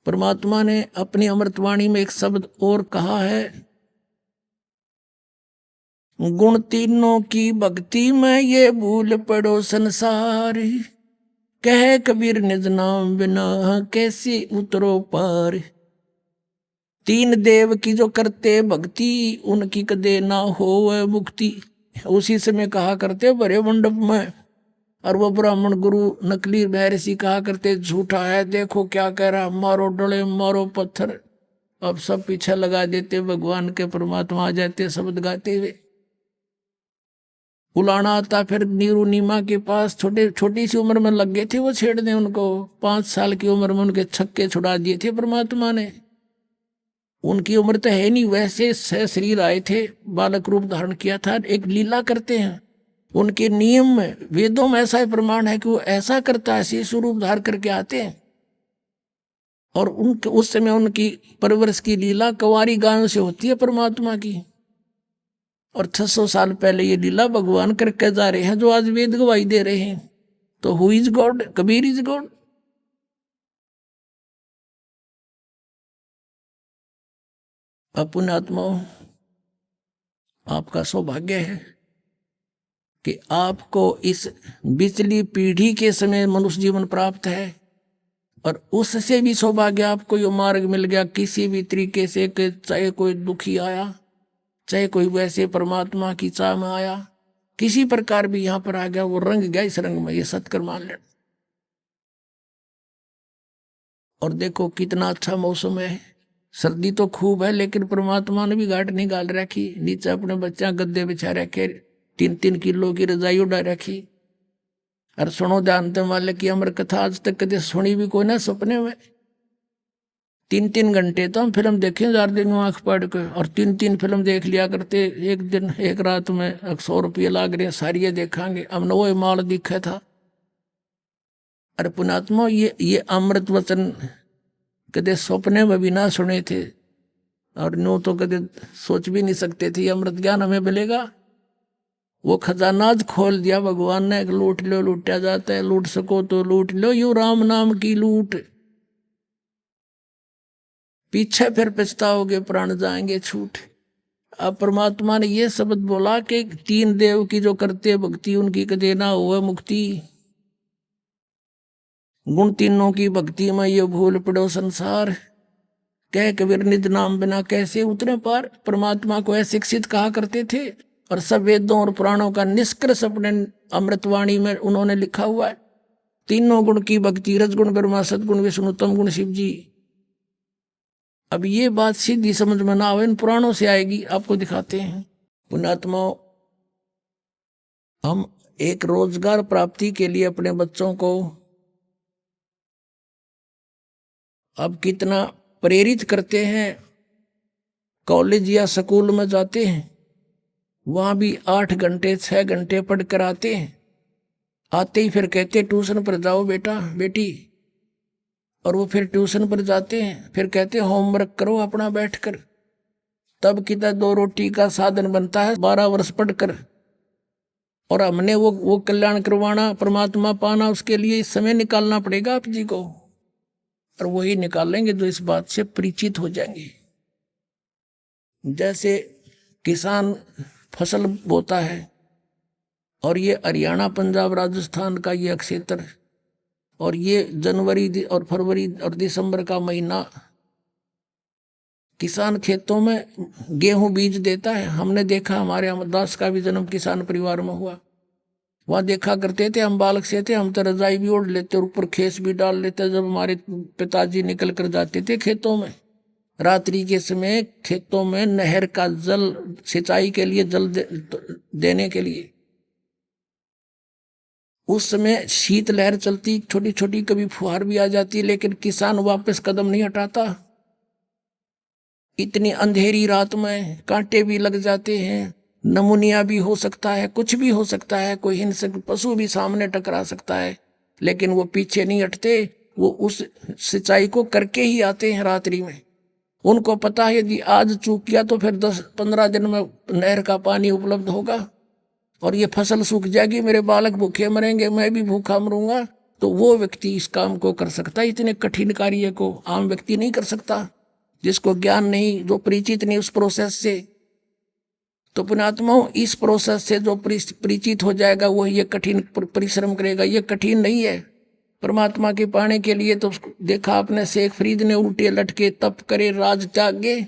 परमात्मा ने अपनी अमृतवाणी में एक शब्द और कहा है, गुण तीनों की भक्ति में ये भूल पड़ो संसार, कह कबीर निज नाम बिना कैसे उतरो पार। तीन देव की जो करते भक्ति उनकी कदे ना हो मुक्ति। उसी समय कहा करते बड़े मंडप में, और वो ब्राह्मण गुरु नकली महर्षि कहा करते झूठा है, देखो क्या कह रहा, मारो डोले मारो पत्थर। अब सब पीछे लगा देते, भगवान के परमात्मा आ जाते शब्द गाते हुए। उलाना आता फिर नीरू नीमा के पास, छोटी सी उम्र में लग गए थे वो छेड़ने उनको। 5 साल की उम्र में उनके छक्के छुड़ा दिए थे परमात्मा ने। उनकी उम्र तो है नहीं, वैसे शरीर आए थे, बालक रूप धारण किया था। एक लीला करते हैं उनके नियम में, वेदों में ऐसा प्रमाण है कि वो ऐसा करता है, शिशु रूप धारण करके आते हैं। और उनके उस समय उनकी परवरिश की लीला कुंवारी गायों से होती है परमात्मा की। और 600 साल पहले ये लीला भगवान करके जा रहे हैं, जो आज वेद गवाही दे रहे हैं। तो who is God? Kabir is God. पुण्यात्माओं, आपका सौभाग्य है कि आपको इस बिचली पीढ़ी के समय मनुष्य जीवन प्राप्त है, और उससे भी सौभाग्य आपको ये मार्ग मिल गया किसी भी तरीके से, चाहे कोई दुखी आया, चाहे कोई वैसे परमात्मा की चाह में आया, किसी प्रकार भी यहाँ पर आ गया, वो रंग गया इस रंग में, ये सत्कर मान लेना। और देखो कितना अच्छा मौसम है, सर्दी तो खूब है, लेकिन परमात्मा ने भी घाट निकाल रखी। नीचे अपने बच्चा गद्दे बिछा रखे, 3-3 किलो की रजाई उड़ा रखी। और सुनो जानते वाले की अमर कथा आज तक कदे सुनी भी कोई ना सपने में। 3-3 घंटे तो हम फिल्म देखे 4 दिन में आँख पढ़ के, और 3-3 फिल्म देख लिया करते एक दिन एक रात में। 100 रुपये लाग रहे, सारी देखांगे, अब न वो माल दिखा था। अरे पुणात्मा, ये अमृत वचन कदे सपने में भी ना सुने थे, और नो तो कदे सोच भी नहीं सकते थे अमृत ज्ञान हमें मिलेगा। वो खजानाज खोल दिया भगवान ने, लूट लो लूटा जाता है, लूट सको तो लूट लो, यू राम नाम की लूट, पीछे फिर पछताओगे प्राण जाएंगे छूट। अब परमात्मा ने ये शब्द बोला कि 3 देव की जो करते भक्ति उनकी कदे ना हो मुक्ति। गुण तीनों की भक्ति में ये भूल पड़ो संसार, कह कबीर निज नाम बिना कैसे उतरे पार। परमात्मा को ऐसे शिक्षित कहा करते थे, और सब वेदों और पुराणों का निष्कर्ष अपने अमृतवाणी में उन्होंने लिखा हुआ है। तीनों गुण की भक्ति, रजगुण ब्रह्मा, सदगुण विष्णु, तम गुण शिव जी। अब ये बात सीधी समझ में ना आवे, इन पुराणों से आएगी, आपको दिखाते हैं। पुण्यात्माओं, हम एक रोजगार प्राप्ति के लिए अपने बच्चों को अब कितना प्रेरित करते हैं। कॉलेज या स्कूल में जाते हैं, वहाँ भी 8 घंटे 6 घंटे पढ़ कर आते हैं। आते ही फिर कहते ट्यूशन पर जाओ बेटा बेटी, और वो फिर ट्यूशन पर जाते हैं। फिर कहते होमवर्क करो अपना बैठकर, तब कितना 2 रोटी का साधन बनता है 12 वर्ष पढ़कर। और हमने वो कल्याण करवाना, परमात्मा पाना, उसके लिए समय निकालना पड़ेगा आप जी को, और वही निकालेंगे जो इस बात से परिचित हो जाएंगे। जैसे किसान फसल बोता है, और ये हरियाणा पंजाब राजस्थान का ये क्षेत्र, और ये जनवरी और फरवरी और दिसंबर का महीना किसान खेतों में गेहूं बीज देता है। हमने देखा, हमारे अमरदास का भी जन्म किसान परिवार में हुआ। वहाँ देखा करते थे, हम बालक से थे, हम तो रजाई भी ओढ़ लेते और ऊपर खेस भी डाल लेते जब हमारे पिताजी निकल कर जाते थे खेतों में। रात्रि के समय खेतों में नहर का जल, सिंचाई के लिए जल देने के लिए, उस समय शीत लहर चलती, छोटी छोटी कभी फुहार भी आ जाती, लेकिन किसान वापस कदम नहीं हटाता। इतनी अंधेरी रात में कांटे भी लग जाते हैं, नमूनिया भी हो सकता है, कुछ भी हो सकता है, कोई हिंसक पशु भी सामने टकरा सकता है, लेकिन वो पीछे नहीं हटते। वो उस सिंचाई को करके ही आते हैं रात्रि में, उनको पता है यदि आज चूक किया तो फिर 10-15 दिन में नहर का पानी उपलब्ध होगा और ये फसल सूख जाएगी, मेरे बालक भूखे मरेंगे, मैं भी भूखा मरूंगा। तो वो व्यक्ति इस काम को कर सकता है। इतने कठिन कार्य को आम व्यक्ति नहीं कर सकता, जिसको ज्ञान नहीं, जो परिचित नहीं उस प्रोसेस से। तो पुण्यात्माओं, इस प्रोसेस से जो परिचित हो जाएगा वो ये कठिन परिश्रम करेगा। ये कठिन नहीं है। परमात्मा के पाने के लिए तो देखा आपने, शेख फरीद ने उल्टे लटके तप करे राज त्यागे,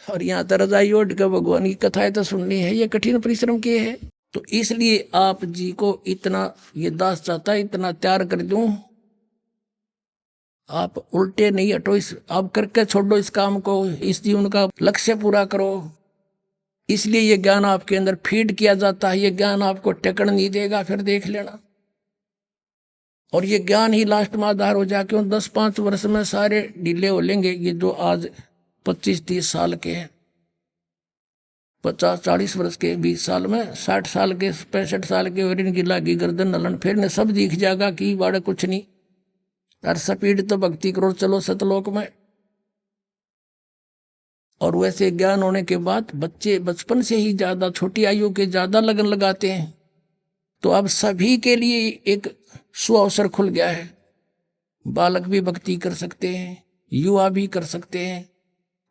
और यहाँ तो रजाई ओढ़ के भगवान की कथाएं तो सुननी है। ये कठिन परिश्रम किए है। तो इसलिए आप जी को इतना ये दास चाहता है, इतना तैयार कर दूं, आप उल्टे नहीं हटो, इस आप करके छोड़ो इस काम को, इस जीवन का लक्ष्य पूरा करो। इसलिए ये ज्ञान आपके अंदर फीड किया जाता है। ये ज्ञान आपको टेकन नहीं देगा, फिर देख लेना। और ये ज्ञान ही लास्ट में आधार हो जाए। क्यों 10-5 वर्ष में सारे ढीले हो लेंगे। ये जो आज 25-30 साल के हैं, 50-40 वर्ष के 20 साल में, 60 साल के 65 साल के और इनकी लागी गर्दन नलन फिर ने सब दिख जाएगा कि बाड़ा कुछ नहीं। और स्पीड तो भक्ति करो चलो सतलोक में। और वैसे ज्ञान होने के बाद बच्चे बचपन से ही ज्यादा, छोटी आयु के ज्यादा लगन लगाते हैं। तो अब सभी के लिए एक सुअवसर खुल गया है। बालक भी भक्ति कर सकते हैं, युवा भी कर सकते हैं,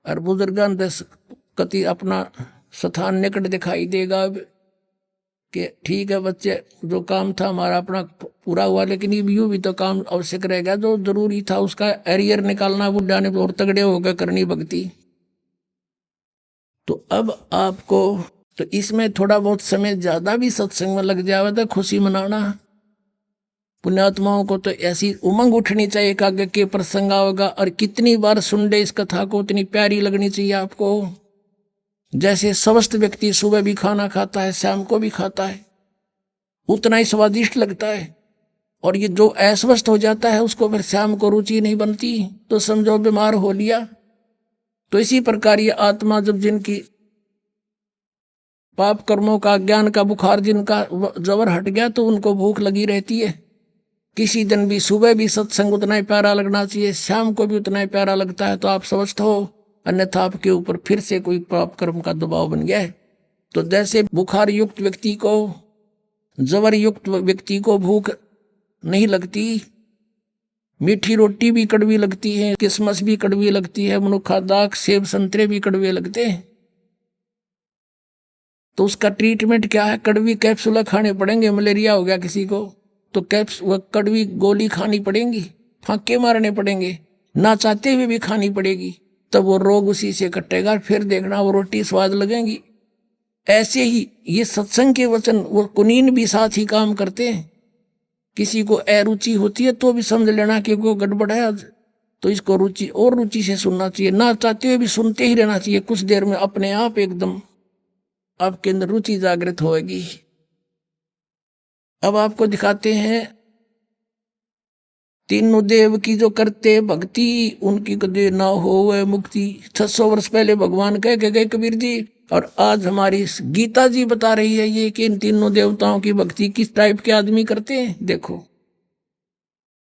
और बुजुर्गान कति अपना स्थान निकट दिखाई देगा अब कि ठीक है बच्चे, जो काम था हमारा अपना पूरा हुआ, लेकिन यूं भी तो काम आवश्यक रहेगा। जो जरूरी था उसका एरियर निकालना बुढ़ा ने और तगड़े होकर करनी भक्ति। तो अब आपको तो इसमें थोड़ा बहुत समय ज्यादा भी सत्संग में लग जाए तो खुशी मनाना। पुण्यात्माओं को तो ऐसी उमंग उठनी चाहिए कि आगे के प्रसंग होगा, और कितनी बार सुन ले इस कथा को उतनी प्यारी लगनी चाहिए आपको। जैसे स्वस्थ व्यक्ति सुबह भी खाना खाता है, शाम को भी खाता है, उतना ही स्वादिष्ट लगता है। और ये जो अस्वस्थ हो जाता है उसको फिर शाम को रुचि नहीं बनती, तो समझो बीमार हो लिया। तो इसी प्रकार ये आत्मा जब जिनकी पाप कर्मों का, ज्ञान का बुखार जिनका जबर हट गया, तो उनको भूख लगी रहती है। किसी दिन भी सुबह भी सत्संग उतना ही प्यारा लगना चाहिए, शाम को भी उतना ही प्यारा लगता है, तो आप स्वस्थ हो। अन्यथा आपके ऊपर फिर से कोई पाप कर्म का दबाव बन गया है। तो जैसे बुखार युक्त व्यक्ति को, जबर युक्त व्यक्ति को भूख नहीं लगती, मीठी रोटी भी कड़वी लगती है, किसमस भी कड़वी लगती है, मनुखा दाख सेब संतरे भी कड़वे लगते हैं। तो उसका ट्रीटमेंट क्या है? कड़वी कैप्सूल खाने पड़ेंगे। मलेरिया हो गया किसी को तो वह कड़वी गोली खानी पड़ेगी, फांके मारने पड़ेंगे, ना चाहते हुए भी खानी पड़ेगी, तब वो रोग उसी से कटेगा। फिर देखना वो रोटी स्वाद लगेगी। ऐसे ही ये सत्संग के वचन वो कुनीन भी साथ ही काम करते हैं। किसी को अरुचि होती है तो भी समझ लेना कि वो गड़बड़ है आज, तो इसको रुचि और रुचि से सुनना चाहिए, ना चाहते हुए भी सुनते ही रहना चाहिए। कुछ देर में अपने आप एकदम आपके अंदर रुचि जागृत होगी। अब आपको दिखाते हैं तीनों देव की जो करते भक्ति, उनकी कदे ना हो मुक्ति। 600 वर्ष पहले भगवान कह के गए कबीर जी, और आज हमारी गीता जी बता रही है ये कि इन तीनों देवताओं की भक्ति किस टाइप के आदमी करते हैं। देखो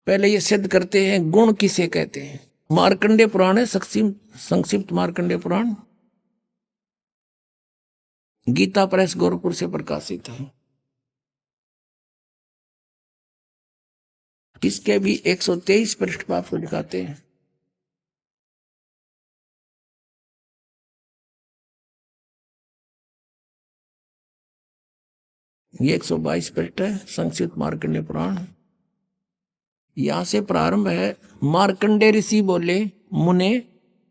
पहले ये सिद्ध करते हैं गुण किसे कहते हैं। मार्कंडेय पुराण है, संक्षिप्त मार्कंडेय पुराण, गीता प्रेस गोरखपुर से प्रकाशित है। इसके भी 123 पृष्ठ पर आपको दिखाते हैं। ये 122 पृष्ठ है संक्षिप्त मार्कंडेय पुराण। यहां से प्रारंभ है। मार्कंडेय ऋषि बोले, मुने,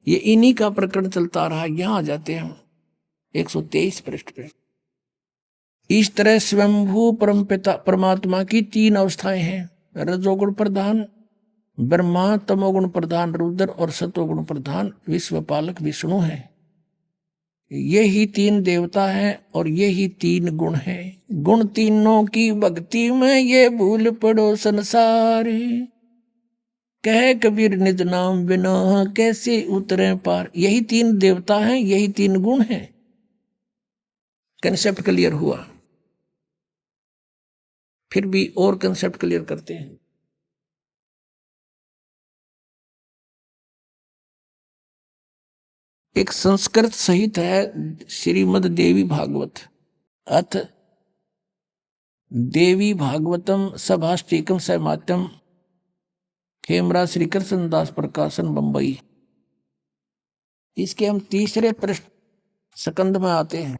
ये इन्हीं का प्रकरण चलता रहा। यहां आ जाते हैं 123 पृष्ठ पे। इस तरह स्वयंभू परमपिता परमात्मा की 3 अवस्थाएं हैं, रजोगुण प्रधान ब्रह्मा, तमोगुण प्रधान रुद्र और सतोगुण प्रधान विश्वपालक विष्णु है। ये ही 3 देवता हैं और ये ही 3 गुण हैं। गुण तीनों की भक्ति में ये भूल पड़ो संसार, कह कबीर निज नाम बिना कैसे उतरे पार। यही 3 देवता हैं, यही 3 गुण हैं। कंसेप्ट क्लियर हुआ। फिर भी और कंसेप्ट क्लियर करते हैं। एक संस्कृत सहित है श्रीमद देवी भागवत, अथ देवी भागवतम सभाष्टिकम सहमात्यम, खेमरा श्री कृष्ण दास प्रकाशन बंबई। इसके हम तीसरे पृष्ठ स्कंद में आते हैं।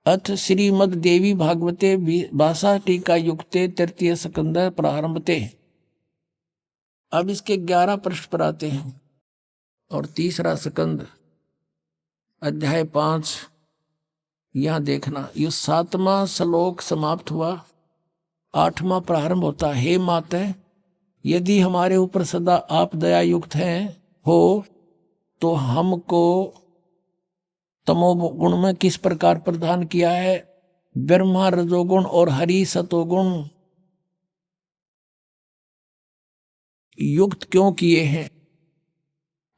अथ श्रीमद देवी भागवते भाषा टीका युक्ते तृतीय स्कंद प्रारंभते। अब इसके 11 पृष्ठ पर आते हैं और तीसरा स्कंद अध्याय 5। यहां देखना, ये 7वां श्लोक समाप्त हुआ, 8वां प्रारंभ होता। हे माते, यदि हमारे ऊपर सदा आप दया युक्त हैं हो तो हमको तमोगुण में किस प्रकार प्रदान किया है, ब्रह्मा रजोगुण और हरि सतोगुण युक्त क्यों किए हैं।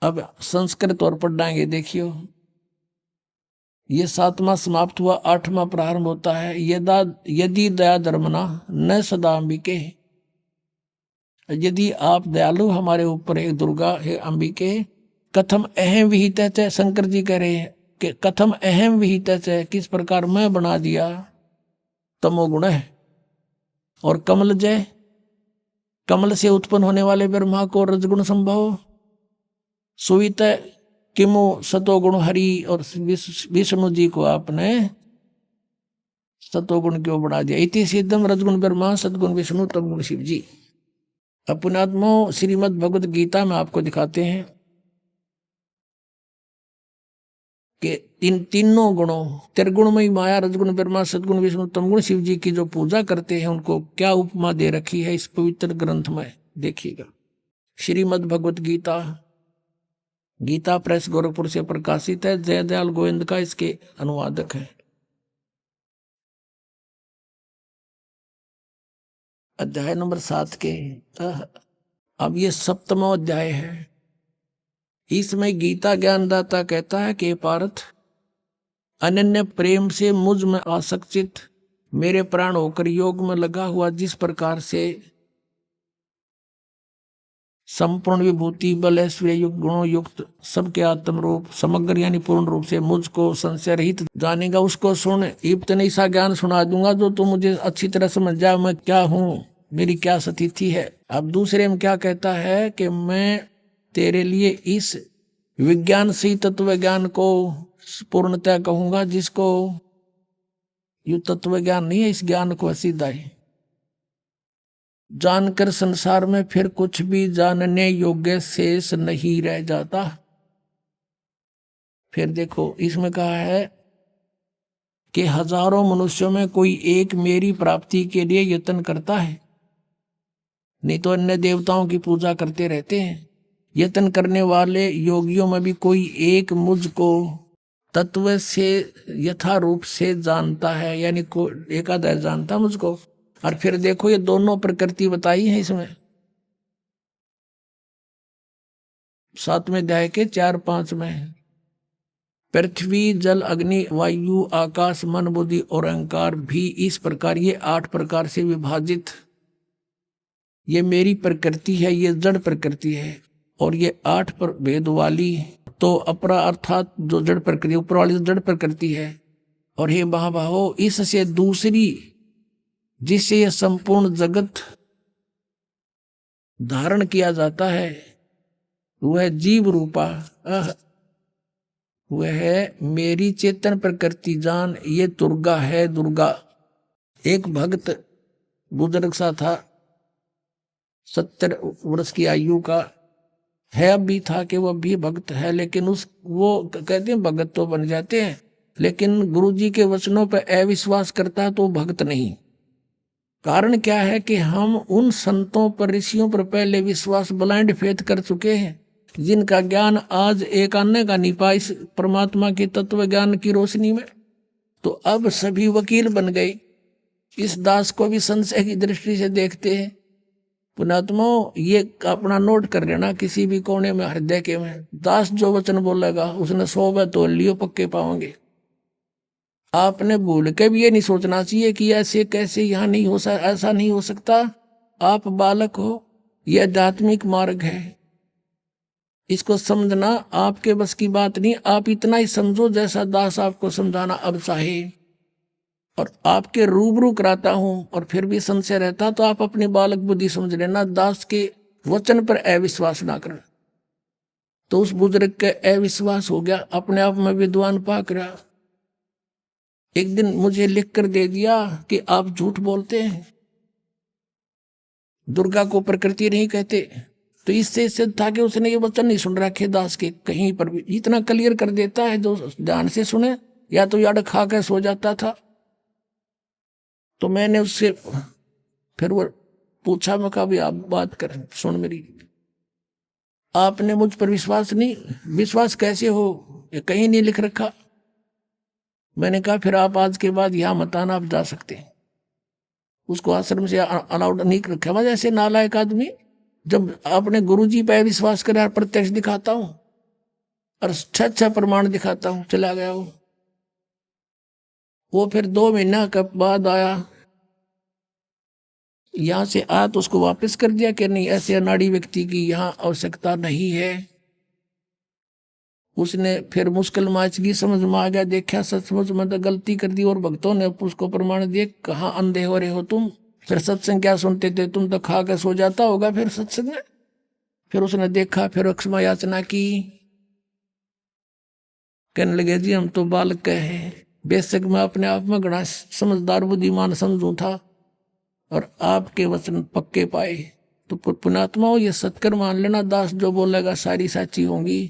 अब संस्कृत और पढ़ाएंगे। देखियो, ये 7वां समाप्त हुआ, 8वां प्रारंभ होता है। यदि दया धर्मना न सदा अंबिके, यदि आप दयालु हमारे ऊपर है दुर्गा, है अंबिके, कथम अहम विहित है। शंकर जी कह रहे हैं कि कथम अहम विहित है, किस प्रकार मैं बना दिया तमोगुण है। और कमल जय, कमल से उत्पन्न होने वाले ब्रह्मा को रजगुण संभव, सुवित किमु सतोगुण हरि, और विष्णु जी को आपने सतोगुण क्यों बना दिया। इति सिद्धम रजगुण ब्रह्मा सतगुण विष्णु तमगुण शिव जी। अपनात्मो श्रीमद भगवद गीता में आपको दिखाते हैं कि इन तीनों गुणों, त्रिगुणमयी माया, रजगुण ब्रह्मा सतगुण विष्णु तमगुण शिव जी की जो पूजा करते हैं उनको क्या उपमा दे रखी है इस पवित्र ग्रंथ में। देखिएगा, श्रीमद भगवद गीता, गीता प्रेस गोरखपुर से प्रकाशित है। जयदयाल गोविंद का इसके अनुवादक है। अध्याय नंबर 7 के अब ये 7वां अध्याय है। इसमें गीता ज्ञानदाता कहता है कि पार्थ, अनन्य प्रेम से मुझ में आसक्तित मेरे प्राण होकर योग में लगा हुआ, जिस प्रकार से संपूर्ण विभूति बल ऐश्वर्य युक्त गुणों युक्त सबके आत्म रूप समग्र यानी पूर्ण रूप से मुझको संशय रहित जानेगा, उसको सुन। इतने सा ज्ञान सुना दूंगा जो तुम मुझे अच्छी तरह समझ जाए, मैं क्या हूँ, मेरी क्या स्थिति है। अब दूसरे में क्या कहता है कि मैं तेरे लिए इस विज्ञान से तत्व ज्ञान को पूर्णतः कहूंगा, जिसको यू तत्व ज्ञान नहीं है, इस ज्ञान को असीधा है। जानकर संसार में फिर कुछ भी जानने योग्य शेष नहीं रह जाता। फिर देखो, इसमें कहा है कि हजारों मनुष्यों में कोई एक मेरी प्राप्ति के लिए यत्न करता है, नहीं तो अन्य देवताओं की पूजा करते रहते हैं। यत्न करने वाले योगियों में भी कोई एक मुझको तत्व से यथा रूप से जानता है, यानी को एकादश जानता मुझको। और फिर देखो, ये दोनों प्रकृति बताई है इसमें 7वें अध्याय के 4-5 में। पृथ्वी जल अग्नि वायु आकाश मन बुद्धि और अहंकार भी इस प्रकार, ये 8 प्रकार से विभाजित ये मेरी प्रकृति है, ये जड़ प्रकृति है। और ये 8 भेद वाली तो अपरा अर्थात जो जड़ प्रकृति, ऊपर वाली जड़ प्रकृति है। और हे महाबाहो, इससे दूसरी जिससे यह संपूर्ण जगत धारण किया जाता है वह जीव रूपा वह है मेरी चेतन प्रकृति जान, ये दुर्गा है। दुर्गा एक भक्त बुजुर्ग सा था, 70 वर्ष की आयु का है, अब भी था कि वह भी भक्त है, लेकिन वो कहते हैं भगत तो बन जाते हैं, लेकिन गुरु जी के वचनों पर अविश्वास करता है तो भक्त नहीं। कारण क्या है कि हम उन संतों पर, ऋषियों पर पहले विश्वास ब्लाइंड फेथ कर चुके हैं, जिनका ज्ञान आज एक आने का नहीं पा इस परमात्मा के तत्व ज्ञान की रोशनी में। तो अब सभी वकील बन गए, इस दास को भी संशय की दृष्टि से देखते हैं। पुणात्मा, ये अपना नोट कर लेना किसी भी कोने में, हृदय के में, दास जो वचन बोलेगा उसने 100 बार तोड़ लियो, पक्के पाओगे। आपने भूल के भी ये नहीं सोचना चाहिए कि ऐसे कैसे यहाँ नहीं हो सकता, ऐसा नहीं हो सकता। आप बालक हो, यह आध्यात्मिक मार्ग है, इसको समझना आपके बस की बात नहीं। आप इतना ही समझो जैसा दास आपको समझाना अब चाहे, और आपके रूबरू कराता हूं और फिर भी संशय रहता तो आप अपनी बालक बुद्धि समझ लेना। दास के वचन पर अविश्वास ना करना। तो उस बुजुर्ग के अविश्वास हो गया, अपने आप में विद्वान पाक रहा। एक दिन मुझे लिख कर दे दिया कि आप झूठ बोलते हैं, दुर्गा को प्रकृति नहीं कहते। तो इससे सिद्ध था कि उसने ये वचन नहीं सुन रखे दास के कहीं पर भी। इतना क्लियर कर देता है जो ध्यान से सुने, या तो याद खा कर सो जाता था। तो मैंने उससे फिर वो पूछा, मैं कहा भी आप बात करें, सुन मेरी, आपने मुझ पर विश्वास नहीं, विश्वास कैसे हो, ये कहीं नहीं लिख रखा। मैंने कहा फिर आप आज के बाद यहां मत आना, आप जा सकते हैं। उसको आश्रम से अलाउड नहीं रखा। मैं जैसे नालायक आदमी, जब अपने गुरुजी पे विश्वास करे, प्रत्यक्ष दिखाता हूं और अच्छा प्रमाण दिखाता हूं, चला गया वो फिर 2 महीना के बाद आया। यहां से आया तो उसको वापस कर दिया कि नहीं, ऐसे अनाड़ी व्यक्ति की यहां आवश्यकता नहीं है। उसने फिर मुश्किल माचगी, समझ में आ गया, देखा सचमुच में तो गलती कर दी, और भक्तों ने उसको प्रमाण दिए। कहाँ अंधे हो रहे हो तुम, फिर सत्संग क्या सुनते थे, तुम तो खा कर सो जाता होगा फिर सत्संग में। फिर उसने देखा, फिर क्षमा याचना की। कहने लगे जी हम तो बालक हैं, बेशक मैं अपने आप में घना समझदार बुद्धिमान समझू था, और आपके वचन पक्के पाए। तो पुण्यात्मा हो, ये सत्कर मान लेना, दास जो बोलेगा सारी साची होंगी।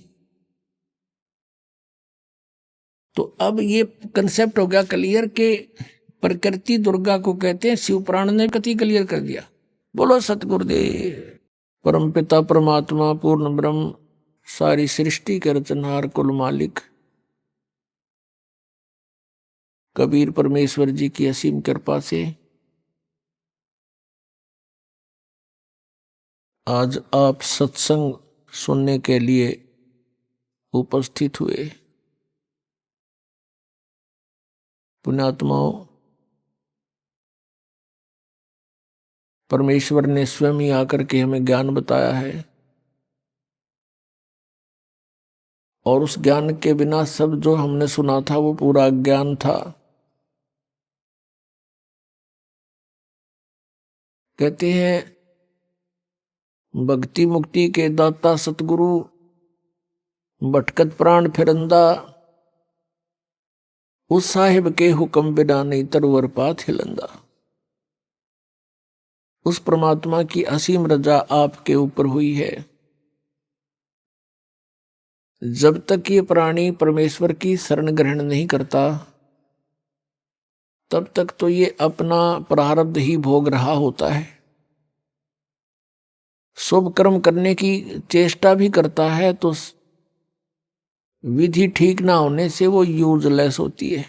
तो अब ये कंसेप्ट हो गया क्लियर के प्रकृति दुर्गा को कहते हैं। शिव पुराण ने कति क्लियर कर दिया। बोलो सतगुरुदेव। परम पिता परमात्मा पूर्ण ब्रह्म, सारी सृष्टि के रचनहार कुल मालिक कबीर परमेश्वर जी की असीम कृपा से आज आप सत्संग सुनने के लिए उपस्थित हुए। पुण्यात्माओं, परमेश्वर ने स्वयं ही आकर के हमें ज्ञान बताया है, और उस ज्ञान के बिना सब जो हमने सुना था वो पूरा अज्ञान था। कहते हैं भक्ति मुक्ति के दाता सतगुरु, भटकत प्राण फिरंदा, उस साहिब के हुक्म बिना नहीं तरवर पात हिलंदा। उस परमात्मा की असीम रजा आपके ऊपर हुई है। जब तक ये प्राणी परमेश्वर की शरण ग्रहण नहीं करता, तब तक तो ये अपना प्रारब्ध ही भोग रहा होता है। शुभ कर्म करने की चेष्टा भी करता है तो विधि ठीक ना होने से वो यूजलेस होती है।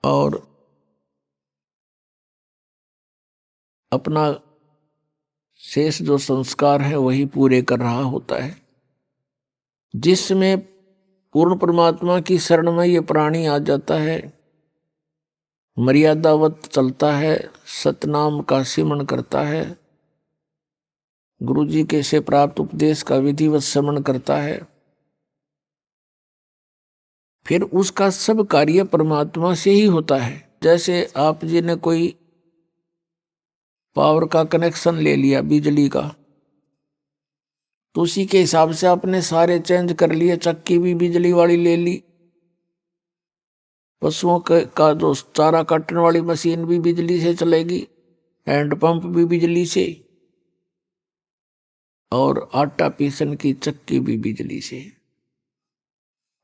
और अपना शेष जो संस्कार है वही पूरे कर रहा होता है। जिसमें पूर्ण परमात्मा की शरण में ये प्राणी आ जाता है, मर्यादावत चलता है, सतनाम का सिमरण करता है, गुरु जी के से प्राप्त उपदेश का विधिवत श्रवण करता है, फिर उसका सब कार्य परमात्मा से ही होता है। जैसे आप जी ने कोई पावर का कनेक्शन ले लिया, बिजली का, तो उसी के हिसाब से आपने सारे चेंज कर लिए। चक्की भी बिजली वाली ले ली, पशुओं का जो चारा काटने वाली मशीन भी बिजली से चलेगी, हैंडपंप भी बिजली से, और आटा पीसन की चक्की भी बिजली से।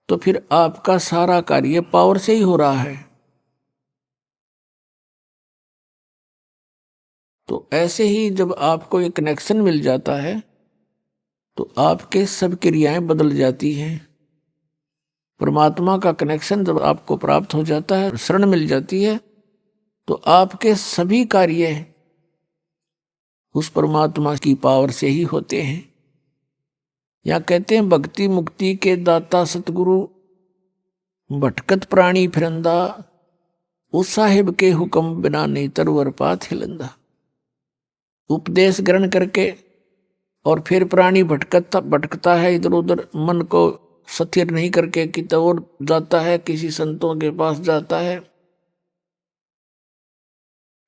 तो फिर आपका सारा कार्य पावर से ही हो रहा है। तो ऐसे ही जब आपको एक कनेक्शन मिल जाता है तो आपके सब क्रियाएं बदल जाती हैं। परमात्मा का कनेक्शन जब आपको प्राप्त हो जाता है, शरण मिल जाती है, तो आपके सभी कार्य उस परमात्मा की पावर से ही होते हैं। या कहते हैं भक्ति मुक्ति के दाता सतगुरु, भटकत प्राणी फिरंदा, उस साहिब के हुक्म बिना नहीं तरवर पात हिलंदा। उपदेश ग्रहण करके, और फिर प्राणी भटकता है इधर उधर, मन को स्थिर नहीं करके कित और जाता है, किसी संतों के पास जाता है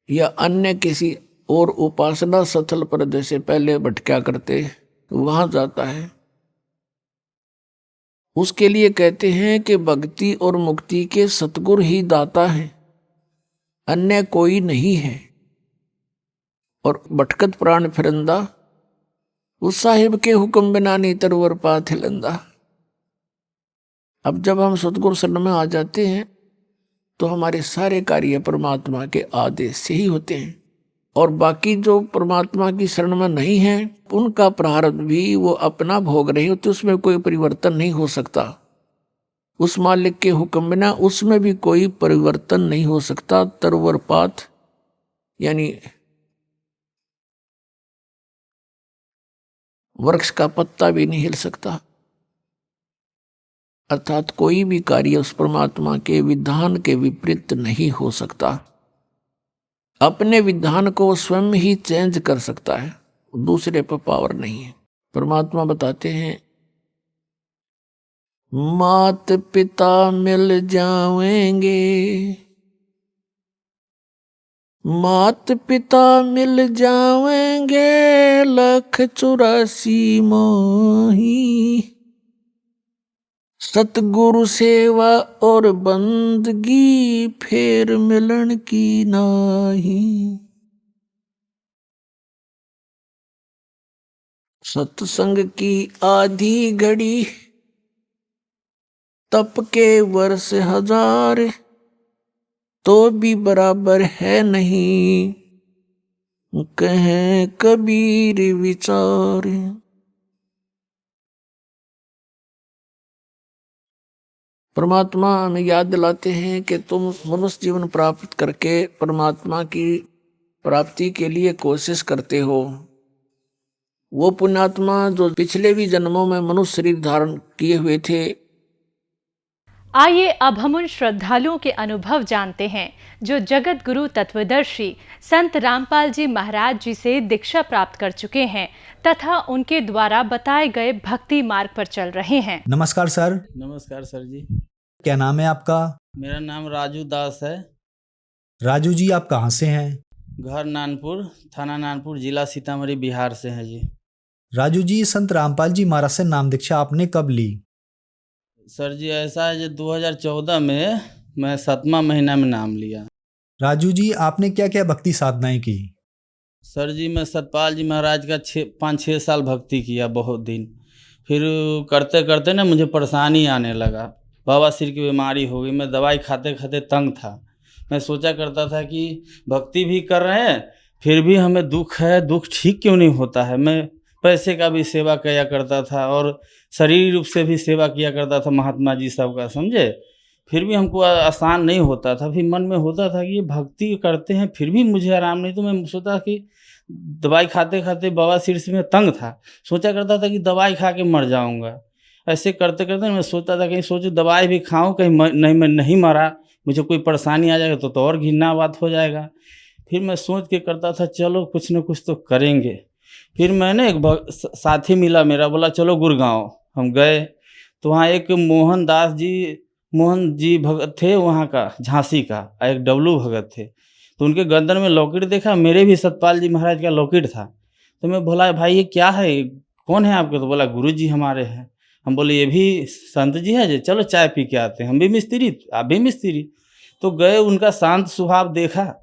या अन्य किसी और उपासना स्थल पर जैसे पहले भटका करते वहां जाता है। उसके लिए कहते हैं कि भक्ति और मुक्ति के सतगुरु ही दाता है, अन्य कोई नहीं है। और भटकत प्राण फिरंदा, उस साहिब के हुक्म बिना नहीं तरवर पाथ हिलंदा। अब जब हम सतगुरु शरण में आ जाते हैं तो हमारे सारे कार्य परमात्मा के आदेश से ही होते हैं, और बाकी जो परमात्मा की शरण में नहीं है उनका प्रारब्ध भी वो अपना भोग रहे होते, उसमें कोई परिवर्तन नहीं हो सकता। उस मालिक के हुक्म बिना उसमें भी कोई परिवर्तन नहीं हो सकता। तरवर पात यानी वृक्ष का पत्ता भी नहीं हिल सकता, अर्थात कोई भी कार्य उस परमात्मा के विधान के विपरीत नहीं हो सकता। अपने विधान को स्वयं ही चेंज कर सकता है, दूसरे पर पावर नहीं है। परमात्मा बताते हैं, मात पिता मिल जाएंगे, मात पिता मिल जाएंगे, 184 मोही, सतगुरु सेवा और बंदगी, फेर मिलन की नाही। सत्संग की आधी घड़ी, तप के वर्ष 1000, तो भी बराबर है नहीं, कहें कबीर विचार। परमात्मा हमें याद दिलाते हैं कि तुम मनुष्य जीवन प्राप्त करके परमात्मा की प्राप्ति के लिए कोशिश करते हो। वो पुण्यात्मा जो पिछले भी जन्मों में मनुष्य शरीर धारण किए हुए थे। आइए अब हम उन श्रद्धालुओं के अनुभव जानते हैं जो जगत गुरु तत्वदर्शी संत रामपाल जी महाराज जी से दीक्षा प्राप्त कर चुके हैं तथा उनके द्वारा बताए गए भक्ति मार्ग पर चल रहे हैं। नमस्कार सर। नमस्कार सर जी। क्या नाम है आपका? मेरा नाम राजू दास है। राजू जी, आप कहाँ से हैं? घर नानपुर, थाना नानपुर, जिला सीतामढ़ी, बिहार से हैं जी। राजू जी, संत रामपाल जी महाराज से नाम दीक्षा आपने कब ली? सर जी ऐसा है, जो 2014 में मैं 7वां महीना में नाम लिया। राजू जी, आपने क्या क्या भक्ति साधनाएं की? सर जी मैं सतपाल जी महाराज का 5-6 साल भक्ति किया, बहुत दिन। फिर करते करते ना मुझे परेशानी आने लगा, बवासीर की बीमारी हो गई। मैं दवाई खाते खाते तंग था। मैं सोचा करता था कि भक्ति भी कर रहे हैं फिर भी हमें दुख है, दुख ठीक क्यों नहीं होता है। मैं पैसे का भी सेवा किया करता था और शरीर रूप से भी सेवा किया करता था महात्मा जी सबका, समझे। फिर भी हमको आसान नहीं होता था। फिर मन में होता था कि ये भक्ति करते हैं फिर भी मुझे आराम नहीं। तो मैं सोचा कि दवाई खाते खाते बवासीर से मैं तंग था, सोचा करता था कि दवाई खा के मर जाऊंगा। ऐसे करते करते मैं सोचता था कहीं सोचो दवाई भी खाऊं, कहीं मैं नहीं मरा, मुझे कोई परेशानी आ जाएगा तो और घिनना बात हो जाएगा। फिर मैं सोच के करता था चलो कुछ न कुछ तो करेंगे। फिर मैंने एक साथी मिला मेरा, बोला चलो गुड़गांव। हम गए तो वहाँ एक मोहन जी भगत थे, वहाँ का झांसी का, एक डब्लू भगत थे। तो उनके गर्दन में लॉकेट देखा, मेरे भी सतपाल जी महाराज का लॉकेट था। तो मैं बोला भाई ये क्या है, कौन है आपके? तो बोला गुरु जी हमारे हैं। हम बोले ये भी संत जी है, चलो चाय पी के आते हैं, हम भी मिस्त्री आप भी मिस्त्री। तो गए, उनका शांत स्वभाव देखा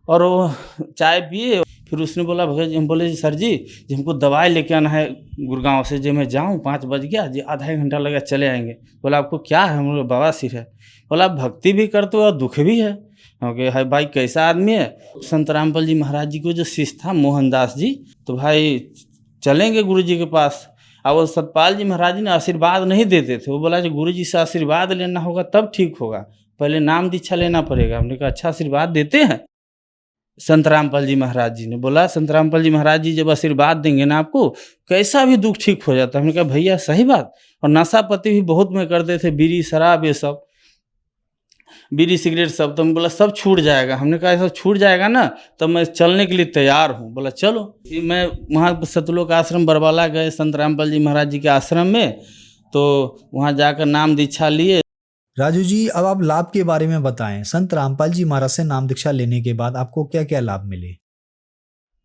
और वो चाय पिए। फिर उसने बोला भगत जी, हम बोले जी सर जी हमको दवाई लेके आना है गुड़गांव से, जो मैं जाऊँ 5 बज गया जी, आधा एक घंटा लगेगा चले आएंगे। बोला आपको क्या है? हम लोग बवासीर है। बोला भक्ति भी करते हो और दुख भी है। ओके है भाई, कैसा आदमी है? संत रामपाल जी महाराज जी को जो शिष्य था मोहनदास जी, तो भाई चलेंगे गुरु जी के पास। और वो सतपाल जी महाराज जी ने आशीर्वाद नहीं देते थे। वो बोला जो गुरु जी से आशीर्वाद लेना होगा तब ठीक होगा, पहले नाम दीक्षा लेना पड़ेगा। हमने कहा अच्छा आशीर्वाद देते हैं संत रामपाल जी महाराज जी ने? बोला संत रामपाल जी महाराज जी जब आशीर्वाद देंगे ना आपको कैसा भी दुख ठीक हो जाता है। हमने कहा भैया सही बात। और नशा पति भी बहुत में करते थे, बीड़ी शराब ये सब। बीड़ी सिगरेट सब। तो मैं बोला सब छूट जाएगा। हमने कहा सब छूट जाएगा ना, तब मैं चलने के लिए तैयार हूँ। बोला चलो। फिर मैं वहाँ सतलोक आश्रम बरवाला गए, संत रामपाल जी महाराज जी के आश्रम में। तो वहाँ जाकर नाम दीक्षा लिए। राजू जी, अब आप लाभ के बारे में बताएं। संत रामपाल जी महाराज से नाम दीक्षा लेने के बाद आपको क्या क्या लाभ मिले?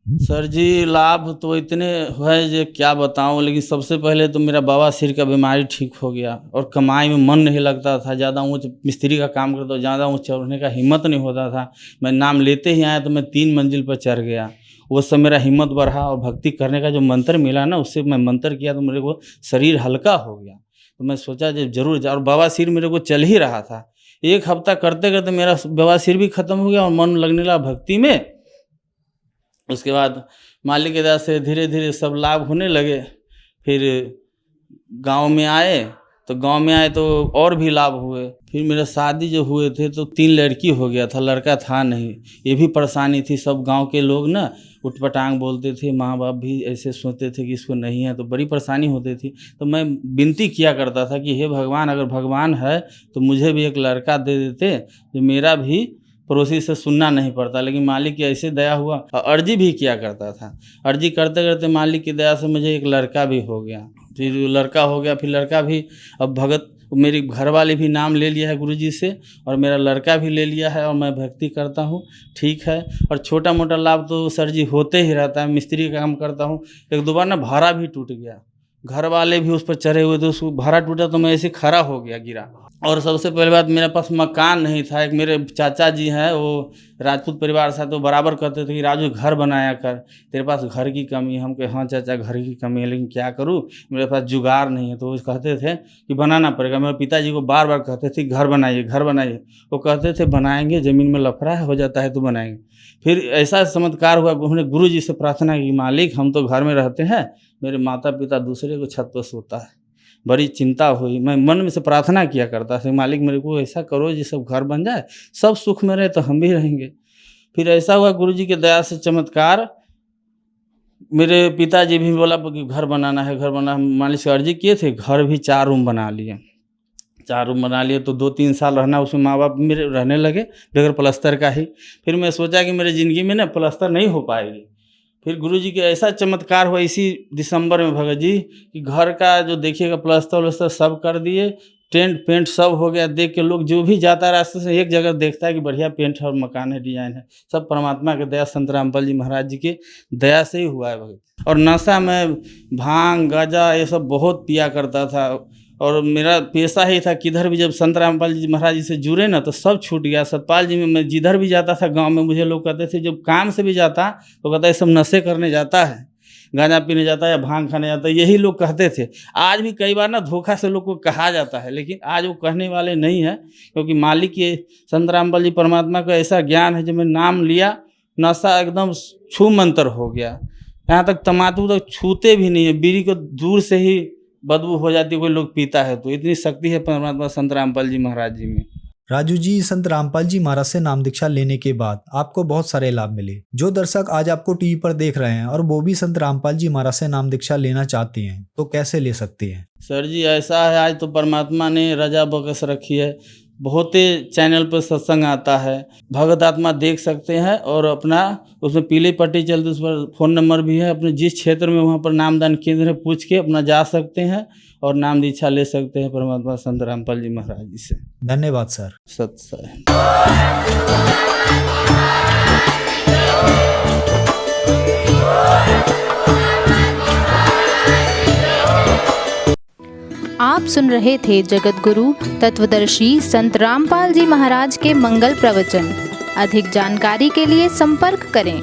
सर जी, लाभ तो इतने है जो क्या बताऊं, लेकिन सबसे पहले तो मेरा बवासीर का बीमारी ठीक हो गया और कमाई में मन नहीं लगता था। ज़्यादा ऊँच मिस्त्री का काम करता, ज़्यादा ऊँच चढ़ने का हिम्मत नहीं होता था। मैं नाम लेते ही आया तो मैं 3 मंजिल पर चढ़ गया। वो सब मेरा हिम्मत बढ़ा और भक्ति करने का जो मंत्र मिला ना, उससे मैं मंत्र किया तो मेरे को शरीर हल्का हो गया। तो मैं सोचा जब जरूर, और बवासीर मेरे को चल ही रहा था। 1 हफ्ता करते करते मेरा बवासीर भी खत्म हो गया और मन लगने लगा भक्ति में। उसके बाद मालिक की दया से धीरे धीरे सब लाभ होने लगे। फिर गांव में आए तो और भी लाभ हुए। फिर मेरा शादी जो हुए थे तो 3 लड़की हो गया था, लड़का था नहीं। ये भी परेशानी थी। सब गांव के लोग ना उठपटांग बोलते थे, माँ बाप भी ऐसे सोचते थे कि इसको नहीं है, तो बड़ी परेशानी होती थी। तो मैं विनती किया करता था कि हे भगवान, अगर भगवान है तो मुझे भी एक लड़का दे देते जो मेरा भी पड़ोसी से सुनना नहीं पड़ता। लेकिन मालिक की ऐसे दया हुआ। और अर्जी भी किया करता था। अर्जी करते करते मालिक की दया से मुझे एक लड़का भी हो गया। फिर लड़का हो गया, फिर लड़का भी अब भगत, मेरी घरवाली भी नाम ले लिया है गुरुजी से, और मेरा लड़का भी ले लिया है और मैं भक्ति करता हूँ। ठीक है। और छोटा मोटा लाभ तो सर जी होते ही रहता है। मिस्त्री का काम करता हूँ। 1-2 बार ना भाड़ा भी टूट गया, घर वाले भी उस पर चढ़े हुए थे, उसको भाड़ा टूटा तो मैं ऐसे खड़ा हो गया, गिरा। और सबसे पहले बात, मेरे पास मकान नहीं था। एक मेरे चाचा जी हैं, वो राजपूत परिवार से, तो बराबर कहते थे कि राजू घर बनाया कर, तेरे पास घर की कमी है। हम कहे हाँ चाचा घर की कमी है, लेकिन क्या करूँ, मेरे पास जुगाड़ नहीं है। तो वो कहते थे कि बनाना पड़ेगा। मेरे पिताजी को बार बार कहते थे घर बनाइए, घर बनाइए। वो कहते थे बनाएंगे, ज़मीन में लफड़ा हो जाता है तो बनाएंगे। फिर ऐसा चमत्कार हुआ, उन्होंने गुरु जी से प्रार्थना की, मालिक हम तो घर में रहते हैं, मेरे माता पिता दूसरे को छत पर सोता है। बड़ी चिंता हुई। मैं मन में से प्रार्थना किया करता था, मालिक मेरे को ऐसा करो जी सब घर बन जाए, सब सुख में रहे तो हम भी रहेंगे। फिर ऐसा हुआ गुरु जी की दया से चमत्कार, मेरे पिताजी भी बोला कि घर बनाना है, घर बना। मालिक से अर्जी किए थे, घर भी 4 रूम बना लिए। 4 रूम बना लिए तो 2-3 साल रहना, उसमें माँ बाप मेरे रहने लगे बगैर प्लस्तर का ही। फिर मैं सोचा कि मेरे ज़िंदगी में ना प्लस्तर नहीं हो पाएगी। फिर गुरुजी के ऐसा चमत्कार हुआ इसी दिसंबर में भगत जी, कि घर का जो देखिएगा प्लस्तर व्लस्तर सब कर दिए, टेंट पेंट सब हो गया। देख के लोग जो भी जाता है रास्ते से एक जगह देखता है कि बढ़िया पेंट है और मकान है, डिजाइन है। सब परमात्मा के दया, संत रामपाल जी महाराज जी के दया से ही हुआ है भगत। और नशा में भांग गांजा ये सब बहुत पिया करता था। और मेरा पेशा ही था, किधर भी जब संत रामपाल जी महाराज जी से जुड़े ना तो सब छूट गया। सतपाल जी में मैं जिधर भी जाता था गांव में, मुझे लोग कहते थे, जब काम से भी जाता तो कहता है सब नशे करने जाता है, गांजा पीने जाता है या भांग खाने जाता है, यही लोग कहते थे। आज भी कई बार ना धोखा से लोग को कहा जाता है, लेकिन आज वो कहने वाले नहीं है, क्योंकि मालिक के संत रामपाल जी परमात्मा का ऐसा ज्ञान है। जब मैं नाम लिया, नशा एकदम छू मंतर हो गया। यहाँ तक तम्बाकू तक छूते भी नहीं है, बीड़ी को दूर से ही बदबू हो जाती है, कोई लोग पीता है तो। इतनी शक्ति है परमात्मा संत रामपाल जी महाराज जी में। राजू जी, संत रामपाल जी महाराज से नाम दीक्षा लेने के बाद आपको बहुत सारे लाभ मिले। जो दर्शक आज आपको टीवी पर देख रहे हैं और वो भी संत रामपाल जी महाराज से नाम दीक्षा लेना चाहते हैं तो कैसे ले सकते हैं? सर जी ऐसा है, आज तो परमात्मा ने रजा बकस रखी है। बहुत चैनल पर सत्संग आता है, भगत आत्मा देख सकते हैं। और अपना उसमें पीली पट्टी चलती, उस पर फ़ोन नंबर भी है। अपने जिस क्षेत्र में वहाँ पर नामदान केंद्र है, पूछ के अपना जा सकते हैं और नाम दीक्षा ले सकते हैं परमात्मा संत रामपाल जी महाराज जी से। धन्यवाद सर। सत्संग। आप सुन रहे थे जगत गुरु तत्वदर्शी संत रामपाल जी महाराज के मंगल प्रवचन। अधिक जानकारी के लिए संपर्क करें।